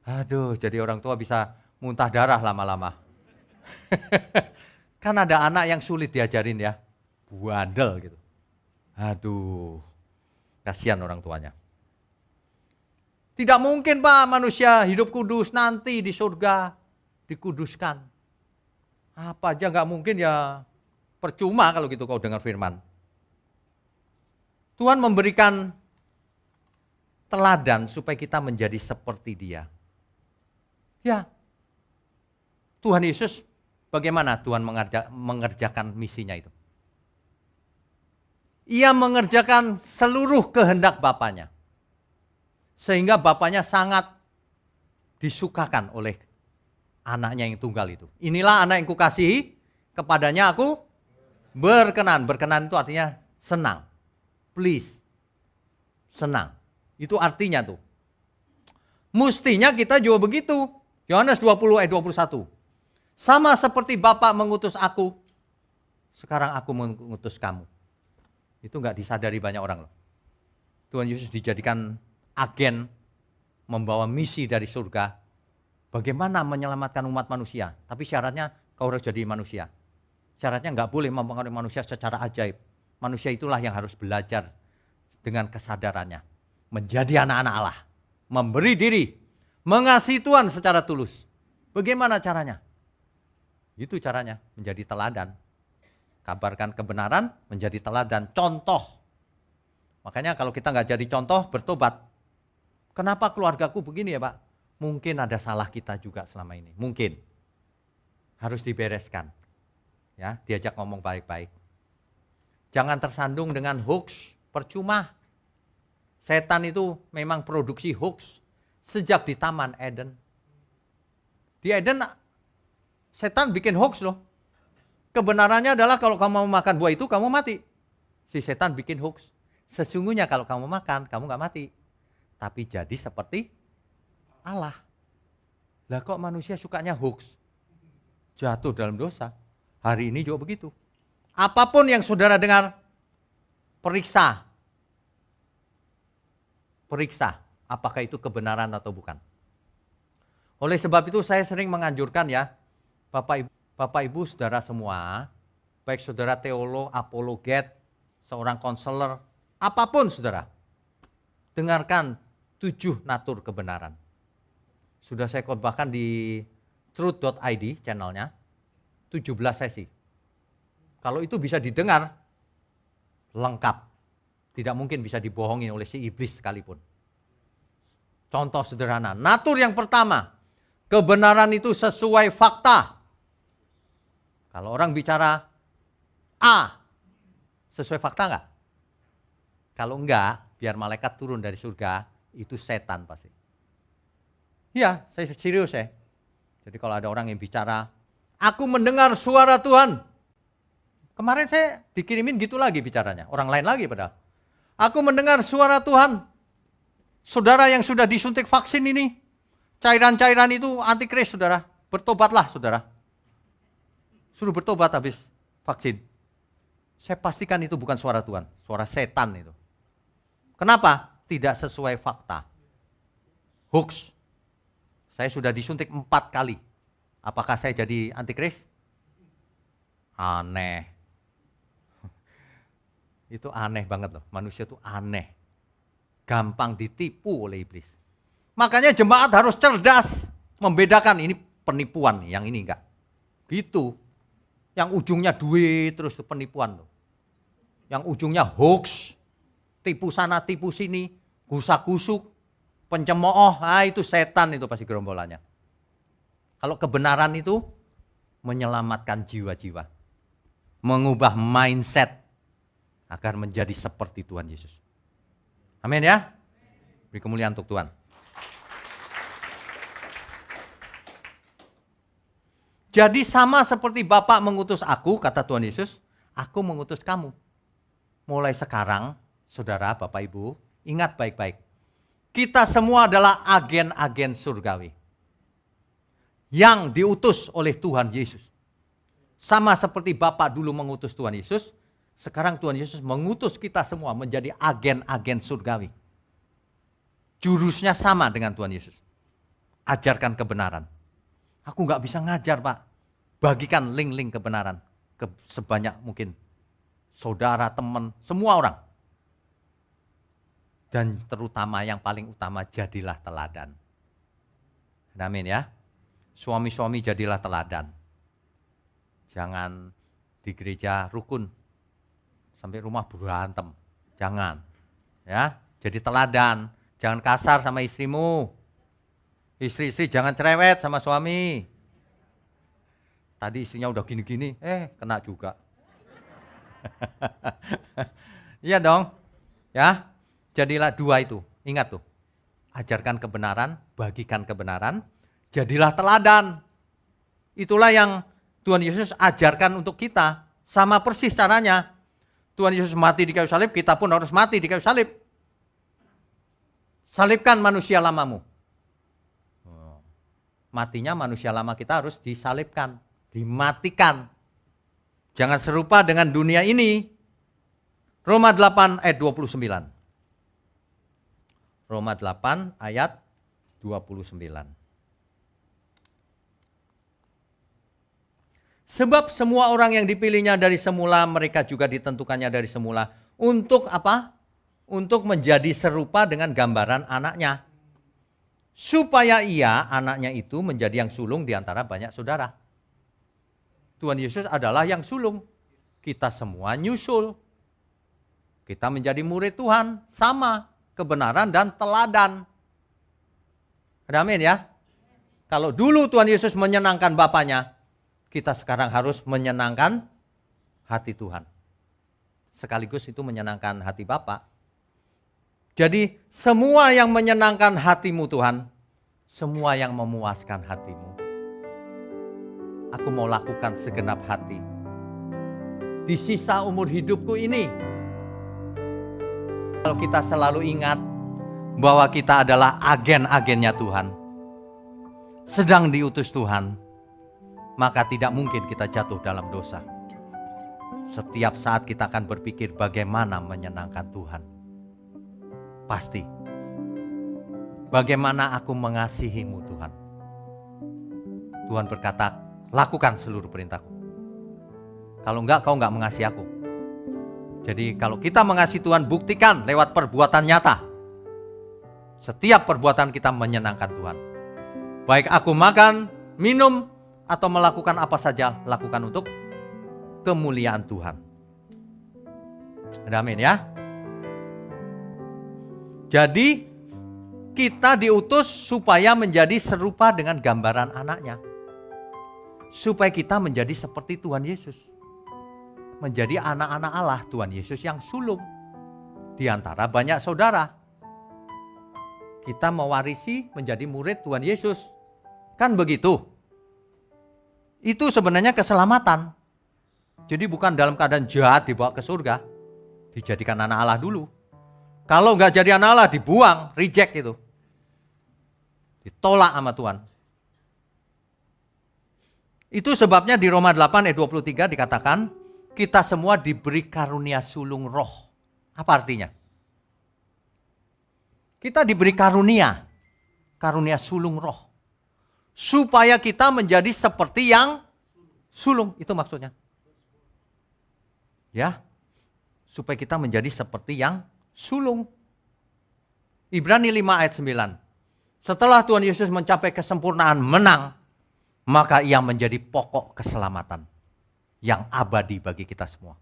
Aduh, jadi orang tua bisa muntah darah lama-lama. Kan ada anak yang sulit diajarin ya, bandel gitu. Aduh, kasihan orang tuanya. Tidak mungkin Pak manusia hidup kudus nanti di surga dikuduskan. Apa aja nggak mungkin ya, percuma kalau gitu kau dengar firman. Tuhan memberikan teladan supaya kita menjadi seperti Dia. Ya, Tuhan Yesus bagaimana Tuhan mengerjakan misinya itu? Ia mengerjakan seluruh kehendak Bapaknya. Sehingga Bapaknya sangat disukakan oleh anaknya yang tunggal itu. Inilah anak yang kukasihi, kepadanya aku berkenan. Berkenan itu artinya senang. Please. Senang. Itu artinya tuh. Mestinya kita juga begitu. Yohanes 20 ayat 21. Sama seperti Bapa mengutus aku, sekarang aku mengutus kamu. Itu enggak disadari banyak orang loh. Tuhan Yesus dijadikan agen membawa misi dari surga. Bagaimana menyelamatkan umat manusia. Tapi syaratnya kau harus jadi manusia. Syaratnya enggak boleh mempengaruhi manusia secara ajaib. Manusia itulah yang harus belajar dengan kesadarannya. Menjadi anak-anak Allah. Memberi diri. Mengasihi Tuhan secara tulus. Bagaimana caranya? Itu caranya, menjadi teladan. Kabarkan kebenaran, menjadi teladan, contoh. Makanya kalau kita nggak jadi contoh, bertobat. Kenapa keluargaku begini ya Pak? Mungkin ada salah kita juga selama ini. Mungkin. Harus dibereskan. Ya, diajak ngomong baik-baik. Jangan tersandung dengan hoax, percuma. Setan itu memang produksi hoax. Sejak di Taman Eden. Di Eden, setan bikin hoax loh. Kebenarannya adalah kalau kamu mau makan buah itu, kamu mati. Si setan bikin hoax. Sesungguhnya kalau kamu makan, kamu gak mati. Tapi jadi seperti Allah. Lah kok manusia sukanya hoax? Jatuh dalam dosa. Hari ini juga begitu. Apapun yang saudara dengar, periksa. Periksa. Apakah itu kebenaran atau bukan. Oleh sebab itu saya sering menganjurkan ya, Bapak Ibu saudara semua, baik saudara teolog, apologet, seorang konselor, apapun saudara, dengarkan 7 natur kebenaran. Sudah saya khotbahkan di truth.id channelnya, 17 sesi. Kalau itu bisa didengar, lengkap. Tidak mungkin bisa dibohongin oleh si iblis sekalipun. Contoh sederhana, natur yang pertama, kebenaran itu sesuai fakta. Kalau orang bicara A, sesuai fakta enggak? Kalau enggak, biar malaikat turun dari surga, itu setan pasti. Iya, saya serius ya. Jadi kalau ada orang yang bicara, aku mendengar suara Tuhan. Kemarin saya dikirimin gitu lagi bicaranya, orang lain lagi padahal. Aku mendengar suara Tuhan. Saudara yang sudah disuntik vaksin ini, cairan-cairan itu antikris saudara. Bertobatlah saudara. Suruh bertobat habis vaksin. Saya pastikan itu bukan suara Tuhan, suara setan itu. Kenapa? Tidak sesuai fakta. Hoax. Saya sudah disuntik 4 kali. Apakah saya jadi antikris? Aneh. Itu aneh banget loh, manusia itu aneh. Gampang ditipu oleh iblis. Makanya jemaat harus cerdas membedakan ini penipuan, yang ini enggak. Gitu. Yang ujungnya duit terus penipuan tuh. Yang ujungnya hoax, tipu sana tipu sini, gusak-gusuk, pencemooh, itu setan itu pasti gerombolannya. Kalau kebenaran itu menyelamatkan jiwa-jiwa. Mengubah mindset agar menjadi seperti Tuhan Yesus. Amin ya. Beri kemuliaan untuk Tuhan. Jadi sama seperti Bapa mengutus aku, kata Tuhan Yesus, aku mengutus kamu. Mulai sekarang, saudara, Bapak Ibu, ingat baik-baik. Kita semua adalah agen-agen surgawi. Yang diutus oleh Tuhan Yesus. Sama seperti Bapa dulu mengutus Tuhan Yesus, sekarang Tuhan Yesus mengutus kita semua menjadi agen-agen surgawi. Jurusnya sama dengan Tuhan Yesus. Ajarkan kebenaran. Aku nggak bisa ngajar Pak. Bagikan link-link kebenaran ke sebanyak mungkin. Saudara, teman, semua orang. Dan terutama yang paling utama, jadilah teladan. Amin ya. Suami-suami jadilah teladan. Jangan di gereja rukun sampai rumah berantem. Jangan. Ya, jadi teladan. Jangan kasar sama istrimu. Istri-istri jangan cerewet sama suami. Tadi istrinya udah gini-gini, kena juga. Iya dong. Ya. Jadilah dua itu. Ingat tuh. Ajarkan kebenaran, bagikan kebenaran, jadilah teladan. Itulah yang Tuhan Yesus ajarkan untuk kita. Sama persis caranya. Tuhan Yesus mati di kayu salib, kita pun harus mati di kayu salib. Salibkan manusia lamamu. Matinya manusia lama kita harus disalibkan, dimatikan. Jangan serupa dengan dunia ini. Roma 8 ayat 29. Roma 8 ayat 29. Sebab semua orang yang dipilihnya dari semula, mereka juga ditentukannya dari semula. Untuk apa? Untuk menjadi serupa dengan gambaran anaknya. Supaya ia, anaknya itu, menjadi yang sulung di antara banyak saudara. Tuhan Yesus adalah yang sulung. Kita semua nyusul. Kita menjadi murid Tuhan, sama. Kebenaran dan teladan. Amin ya. Kalau dulu Tuhan Yesus menyenangkan Bapaknya, kita sekarang harus menyenangkan hati Tuhan. Sekaligus itu menyenangkan hati Bapa. Jadi semua yang menyenangkan hatimu Tuhan, semua yang memuaskan hatimu, aku mau lakukan segenap hati. Di sisa umur hidupku ini, kalau kita selalu ingat bahwa kita adalah agen-agennya Tuhan, sedang diutus Tuhan, maka tidak mungkin kita jatuh dalam dosa. Setiap saat kita akan berpikir bagaimana menyenangkan Tuhan. Pasti. Bagaimana aku mengasihimu Tuhan. Tuhan berkata, lakukan seluruh perintahku. Kalau enggak, kau enggak mengasihi aku. Jadi kalau kita mengasihi Tuhan, buktikan lewat perbuatan nyata. Setiap perbuatan kita menyenangkan Tuhan. Baik aku makan, minum, atau melakukan apa saja, lakukan untuk kemuliaan Tuhan. Amin ya. Jadi kita diutus supaya menjadi serupa dengan gambaran anaknya. Supaya kita menjadi seperti Tuhan Yesus. Menjadi anak-anak Allah, Tuhan Yesus yang sulung. Di antara banyak saudara. Kita mewarisi menjadi murid Tuhan Yesus. Kan begitu. Itu sebenarnya keselamatan. Jadi bukan dalam keadaan jahat dibawa ke surga. Dijadikan anak Allah dulu. Kalau nggak jadi anak Allah, dibuang, reject itu. Ditolak sama Tuhan. Itu sebabnya di Roma 8 ayat 23 dikatakan, kita semua diberi karunia sulung roh. Apa artinya? Kita diberi karunia sulung roh. Supaya kita menjadi seperti yang sulung, itu maksudnya. Ya, supaya kita menjadi seperti yang sulung. Ibrani 5 ayat 9. Setelah Tuhan Yesus mencapai kesempurnaan menang, maka ia menjadi pokok keselamatan yang abadi bagi kita semua.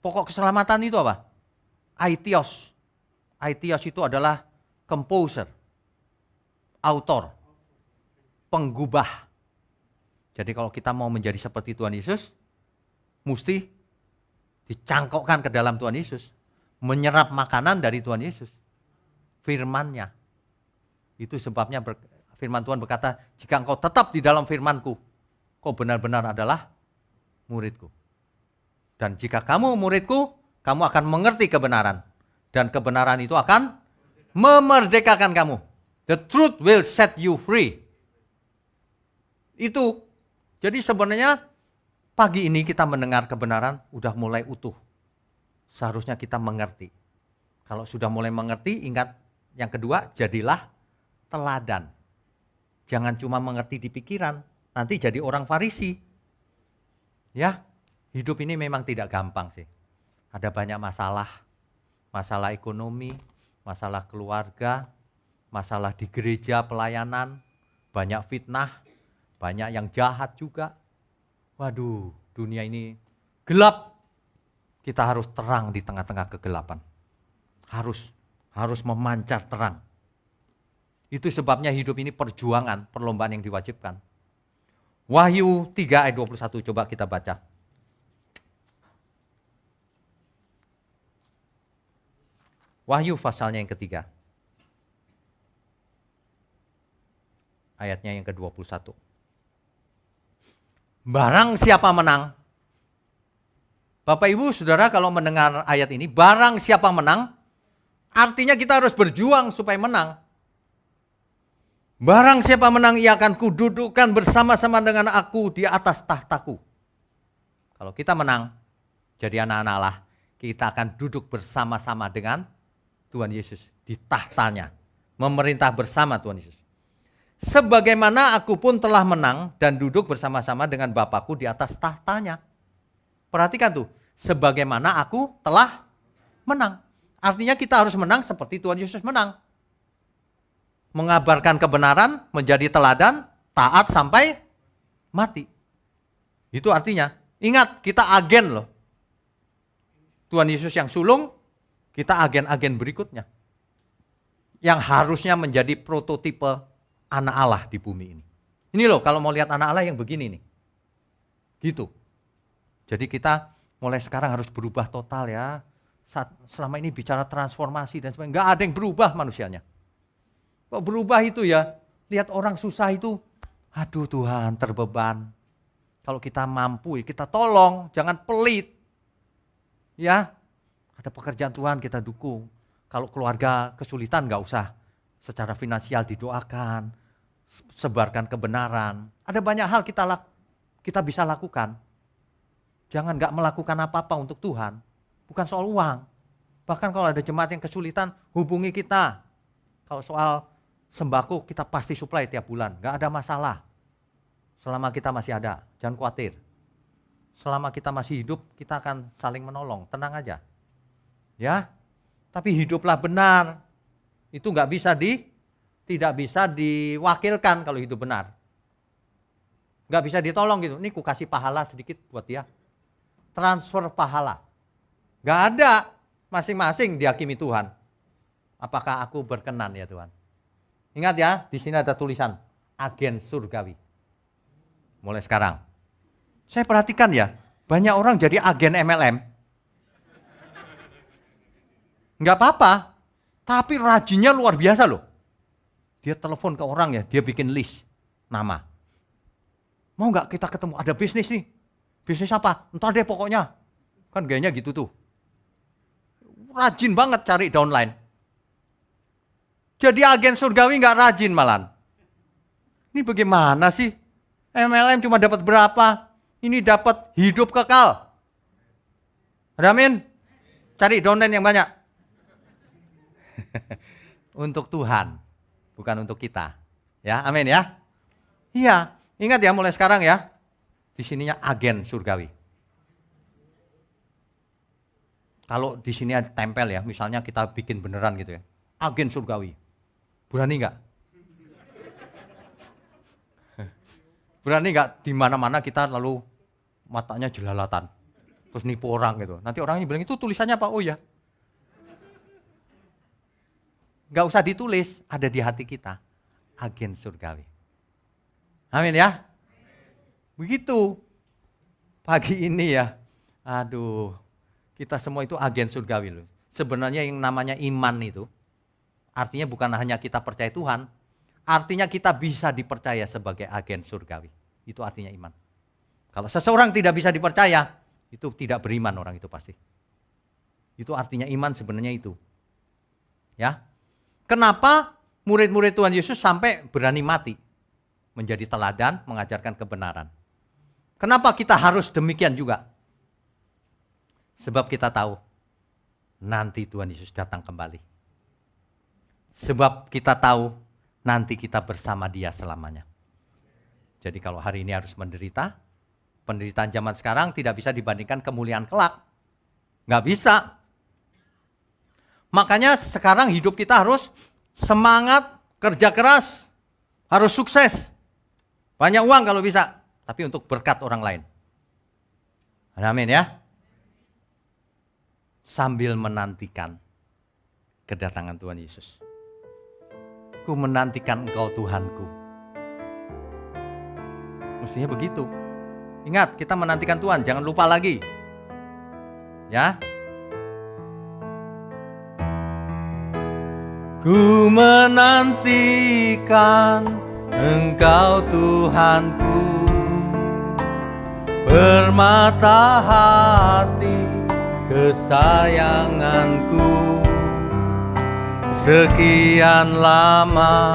Pokok keselamatan itu apa? Aitios. Aitios itu adalah composer, autor, penggubah. Jadi kalau kita mau menjadi seperti Tuhan Yesus, mesti dicangkokkan ke dalam Tuhan Yesus. Menyerap makanan dari Tuhan Yesus. Firman-Nya. Itu sebabnya firman Tuhan berkata, jika engkau tetap di dalam firman-Ku, kau benar-benar adalah murid-Ku. Dan jika kamu murid-Ku, kamu akan mengerti kebenaran. Dan kebenaran itu akan memerdekakan kamu. The truth will set you free. Itu. Jadi sebenarnya pagi ini kita mendengar kebenaran udah mulai utuh. Seharusnya kita mengerti. Kalau sudah mulai mengerti, ingat yang kedua, jadilah teladan. Jangan cuma mengerti di pikiran, nanti jadi orang Farisi. Ya, hidup ini memang tidak gampang sih. Ada banyak masalah, masalah ekonomi, masalah keluarga, masalah di gereja pelayanan, banyak fitnah, banyak yang jahat juga. Waduh, dunia ini gelap. Kita harus terang di tengah-tengah kegelapan. Harus memancar terang. Itu sebabnya hidup ini perjuangan, perlombaan yang diwajibkan. Wahyu 3 ayat 21, coba kita baca. Wahyu pasalnya yang ketiga. Ayatnya yang ke-21. Barang siapa menang. Bapak Ibu Saudara kalau mendengar ayat ini, barang siapa menang, artinya kita harus berjuang supaya menang. Barang siapa menang, ia akan kududukkan bersama-sama dengan aku di atas tahtaku. Kalau kita menang, jadi anak-anak Allah, kita akan duduk bersama-sama dengan Tuhan Yesus di tahtanya. Memerintah bersama Tuhan Yesus. Sebagaimana aku pun telah menang dan duduk bersama-sama dengan Bapakku di atas tahtanya. Perhatikan tuh, sebagaimana aku telah menang. Artinya kita harus menang seperti Tuhan Yesus menang. Mengabarkan kebenaran, menjadi teladan, taat sampai mati. Itu artinya, ingat kita agen loh. Tuhan Yesus yang sulung, kita agen-agen berikutnya. Yang harusnya menjadi prototipe anak Allah di bumi ini. Ini loh kalau mau lihat anak Allah yang begini nih. Gitu. Jadi kita mulai sekarang harus berubah total ya. Selama ini bicara transformasi dan sebagainya, nggak ada yang berubah manusianya. Kok berubah itu ya, lihat orang susah itu, aduh Tuhan terbeban. Kalau kita mampu ya kita tolong, jangan pelit. Ya, ada pekerjaan Tuhan kita dukung. Kalau keluarga kesulitan nggak usah secara finansial didoakan, sebarkan kebenaran. Ada banyak hal kita bisa lakukan. Jangan nggak melakukan apa-apa untuk Tuhan. Bukan soal uang. Bahkan kalau ada jemaat yang kesulitan, hubungi kita. Kalau soal sembako kita pasti supply tiap bulan, nggak ada masalah. Selama kita masih ada, jangan khawatir. Selama kita masih hidup, kita akan saling menolong, tenang aja. Ya, tapi hiduplah benar. Itu tidak bisa diwakilkan kalau hidup benar. Nggak bisa ditolong gitu. Ini ku kasih pahala sedikit buat dia. Transfer pahala. Nggak ada, masing-masing dihakimi Tuhan. Apakah aku berkenan ya Tuhan? Ingat ya, di sini ada tulisan agen surgawi. Mulai sekarang. Saya perhatikan ya, banyak orang jadi agen MLM. Enggak apa-apa, tapi rajinnya luar biasa loh. Dia telepon ke orang ya, dia bikin list nama. Mau nggak kita ketemu, ada bisnis nih. Bisnis apa? Entar deh pokoknya. Kan gayanya gitu tuh. Rajin banget cari downline. Jadi agen surgawi nggak rajin malan. Ini bagaimana sih? MLM cuma dapat berapa? Ini dapat hidup kekal. Amin? Cari downline yang banyak. Untuk Tuhan, bukan untuk kita. Ya, amin ya. Iya, ingat ya mulai sekarang ya. Di sininya agen surgawi. Kalau di sini ada tempel ya, misalnya kita bikin beneran gitu ya. Agen surgawi. Berani nggak? Berani nggak di mana-mana kita lalu matanya jelalatan. Terus nipu orang gitu. Nanti orangnya bilang itu tulisannya apa? Oh ya. Nggak usah ditulis, ada di hati kita. Agen surgawi. Amin ya. Begitu. Pagi ini ya. Aduh. Kita semua itu agen surgawi loh. Sebenarnya yang namanya iman itu. Artinya bukan hanya kita percaya Tuhan. Artinya kita bisa dipercaya sebagai agen surgawi. Itu artinya iman. Kalau seseorang tidak bisa dipercaya, itu tidak beriman orang itu pasti. Itu artinya iman sebenarnya itu. Ya. Kenapa murid-murid Tuhan Yesus sampai berani mati? Menjadi teladan, mengajarkan kebenaran. Kenapa kita harus demikian juga? Sebab kita tahu nanti Tuhan Yesus datang kembali. Sebab kita tahu nanti kita bersama Dia selamanya. Jadi kalau hari ini harus menderita, penderitaan zaman sekarang tidak bisa dibandingkan kemuliaan kelak. Nggak bisa. Makanya sekarang hidup kita harus semangat, kerja keras, harus sukses. Banyak uang kalau bisa, tapi untuk berkat orang lain. Amin ya. Sambil menantikan kedatangan Tuhan Yesus. Ku menantikan Engkau Tuhanku. Mestinya begitu. Ingat, kita menantikan Tuhan, jangan lupa lagi. Ya. Ku menantikan Engkau Tuhanku, permata hati kesayanganku. Sekian lama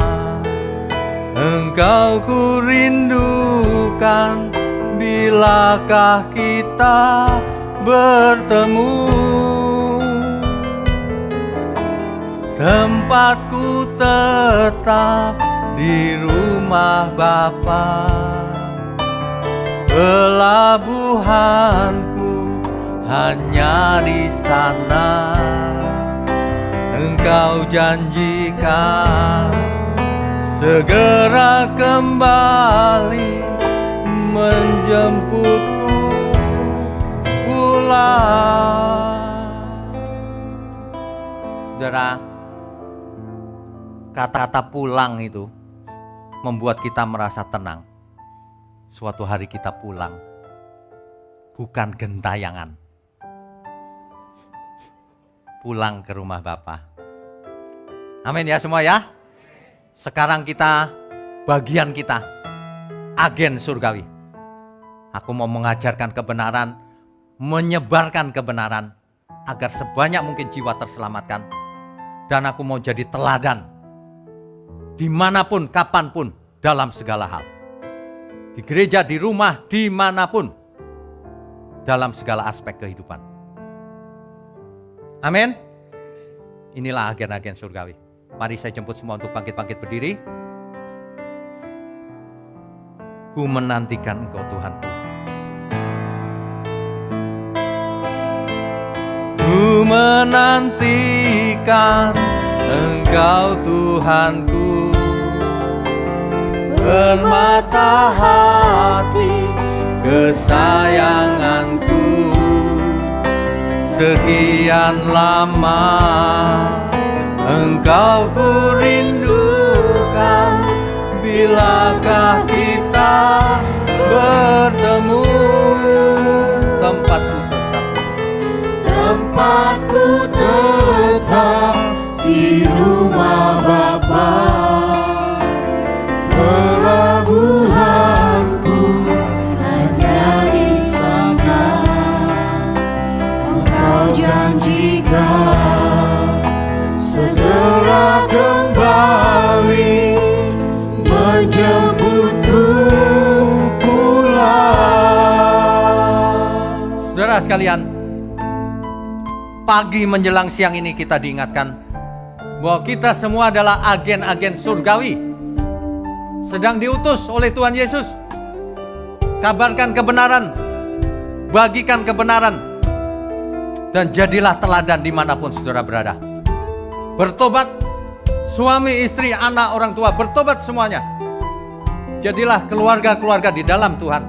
Engkau ku rindukan, bilakah kita bertemu? Tempatku tetap di rumah Bapa, pelabuhanku hanya di sana. Engkau janjikan segera kembali menjemputku pulang. Saudara, kata-kata pulang itu membuat kita merasa tenang. Suatu hari kita pulang, bukan gentayangan. Pulang ke rumah Bapa. Amin ya semua ya. Sekarang kita, bagian kita, agen surgawi. Aku mau mengajarkan kebenaran, menyebarkan kebenaran, agar sebanyak mungkin jiwa terselamatkan. Dan aku mau jadi teladan, dimanapun, kapanpun, dalam segala hal. Di gereja, di rumah, dimanapun, dalam segala aspek kehidupan. Amin. Inilah agen-agen surgawi. Mari saya jemput semua untuk bangkit-bangkit berdiri. Ku menantikan Engkau Tuhanku. Ku menantikan Engkau Tuhanku, permata hati kesayanganku. Sekian lama Engkau ku rindukan, bilakah kita bertemu? Tempatku tetap di rumah Bapa, pelabuhanku hanya di sana. Engkau janjikan segera kembali menjemputku pulang. Saudara sekalian, pagi menjelang siang ini kita diingatkan bahwa kita semua adalah agen-agen surgawi, sedang diutus oleh Tuhan Yesus. Kabarkan kebenaran, bagikan kebenaran, dan jadilah teladan dimanapun saudara berada. Bertobat, suami, istri, anak, orang tua, bertobat semuanya. Jadilah keluarga-keluarga di dalam Tuhan.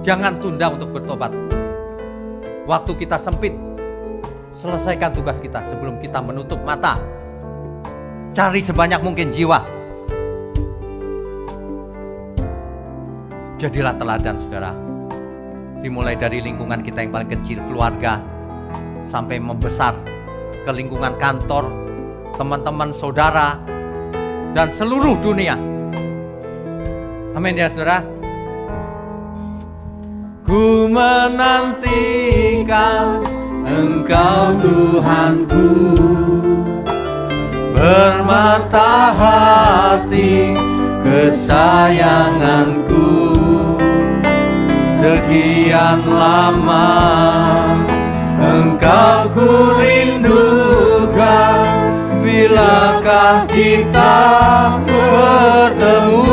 Jangan tunda untuk bertobat. Waktu kita sempit, selesaikan tugas kita sebelum kita menutup mata. Cari sebanyak mungkin jiwa. Jadilah teladan saudara. Dimulai dari lingkungan kita yang paling kecil, keluarga, sampai membesar ke lingkungan kantor, teman-teman, saudara, dan seluruh dunia. Amin ya saudara. Ku menantikan Engkau Tuhanku, permata hati kesayanganku. Sekian lama Engkau ku rindukan, bilakah kita bertemu?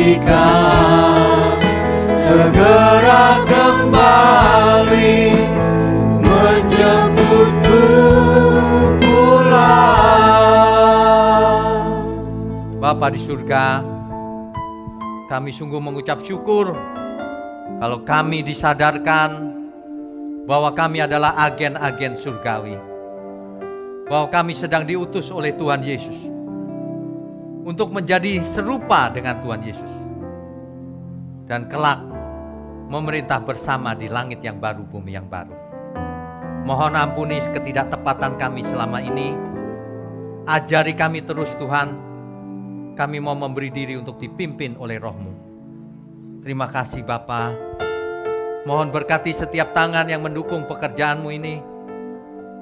ketika segera kembali menjemputku pulang. Bapa di surga, kami sungguh mengucap syukur kalau kami disadarkan bahwa kami adalah agen-agen surgawi, bahwa kami sedang diutus oleh Tuhan Yesus untuk menjadi serupa dengan Tuhan Yesus dan kelak memerintah bersama di langit yang baru, bumi yang baru. Mohon ampuni ketidaktepatan kami selama ini. Ajari kami terus Tuhan. Kami mau memberi diri untuk dipimpin oleh Roh-Mu. Terima kasih Bapa. Mohon berkati setiap tangan yang mendukung pekerjaan-Mu ini,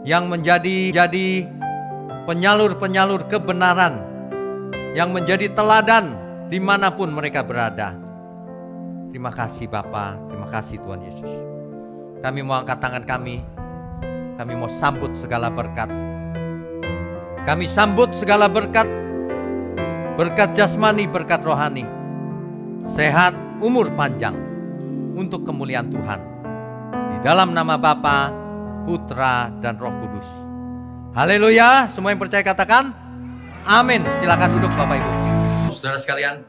yang menjadi penyalur-penyalur kebenaran, yang menjadi teladan dimanapun mereka berada. Terima kasih Bapa, terima kasih Tuhan Yesus. Kami mau angkat tangan kami mau sambut segala berkat. Kami sambut segala berkat, berkat jasmani, berkat rohani, sehat, umur panjang, untuk kemuliaan Tuhan. Di dalam nama Bapa, Putra, dan Roh Kudus. Haleluya, semua yang percaya katakan amin. Silakan duduk Bapak Ibu. Saudara sekalian,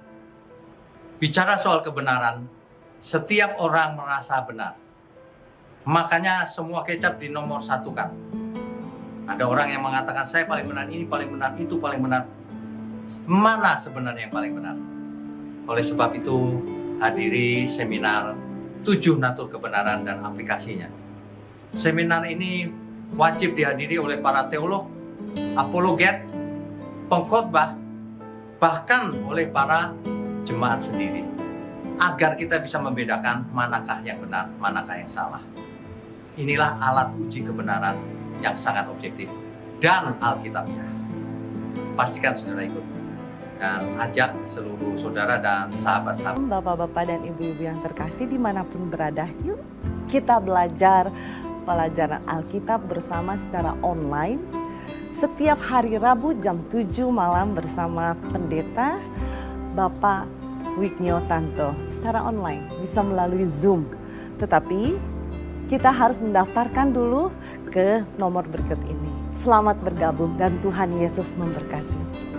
bicara soal kebenaran, setiap orang merasa benar. Makanya semua kecap dinomor satukan. Ada orang yang mengatakan saya paling benar, ini paling benar, itu paling benar. Mana sebenarnya yang paling benar? Oleh sebab itu, hadiri seminar 7 natur kebenaran dan aplikasinya. Seminar ini wajib dihadiri oleh para teolog, apologet, pengkhotbah, bahkan oleh para jemaat sendiri, agar kita bisa membedakan manakah yang benar, manakah yang salah. Inilah alat uji kebenaran yang sangat objektif dan alkitabiah. Pastikan saudara ikut dan ajak seluruh saudara dan sahabat-sahabat. Bapak-bapak dan ibu-ibu yang terkasih dimanapun berada, yuk kita belajar pelajaran Alkitab bersama secara online setiap hari Rabu jam 7 malam bersama pendeta Bapak Wignio Tanto secara online, bisa melalui Zoom. Tetapi kita harus mendaftarkan dulu ke nomor berikut ini. Selamat bergabung dan Tuhan Yesus memberkati.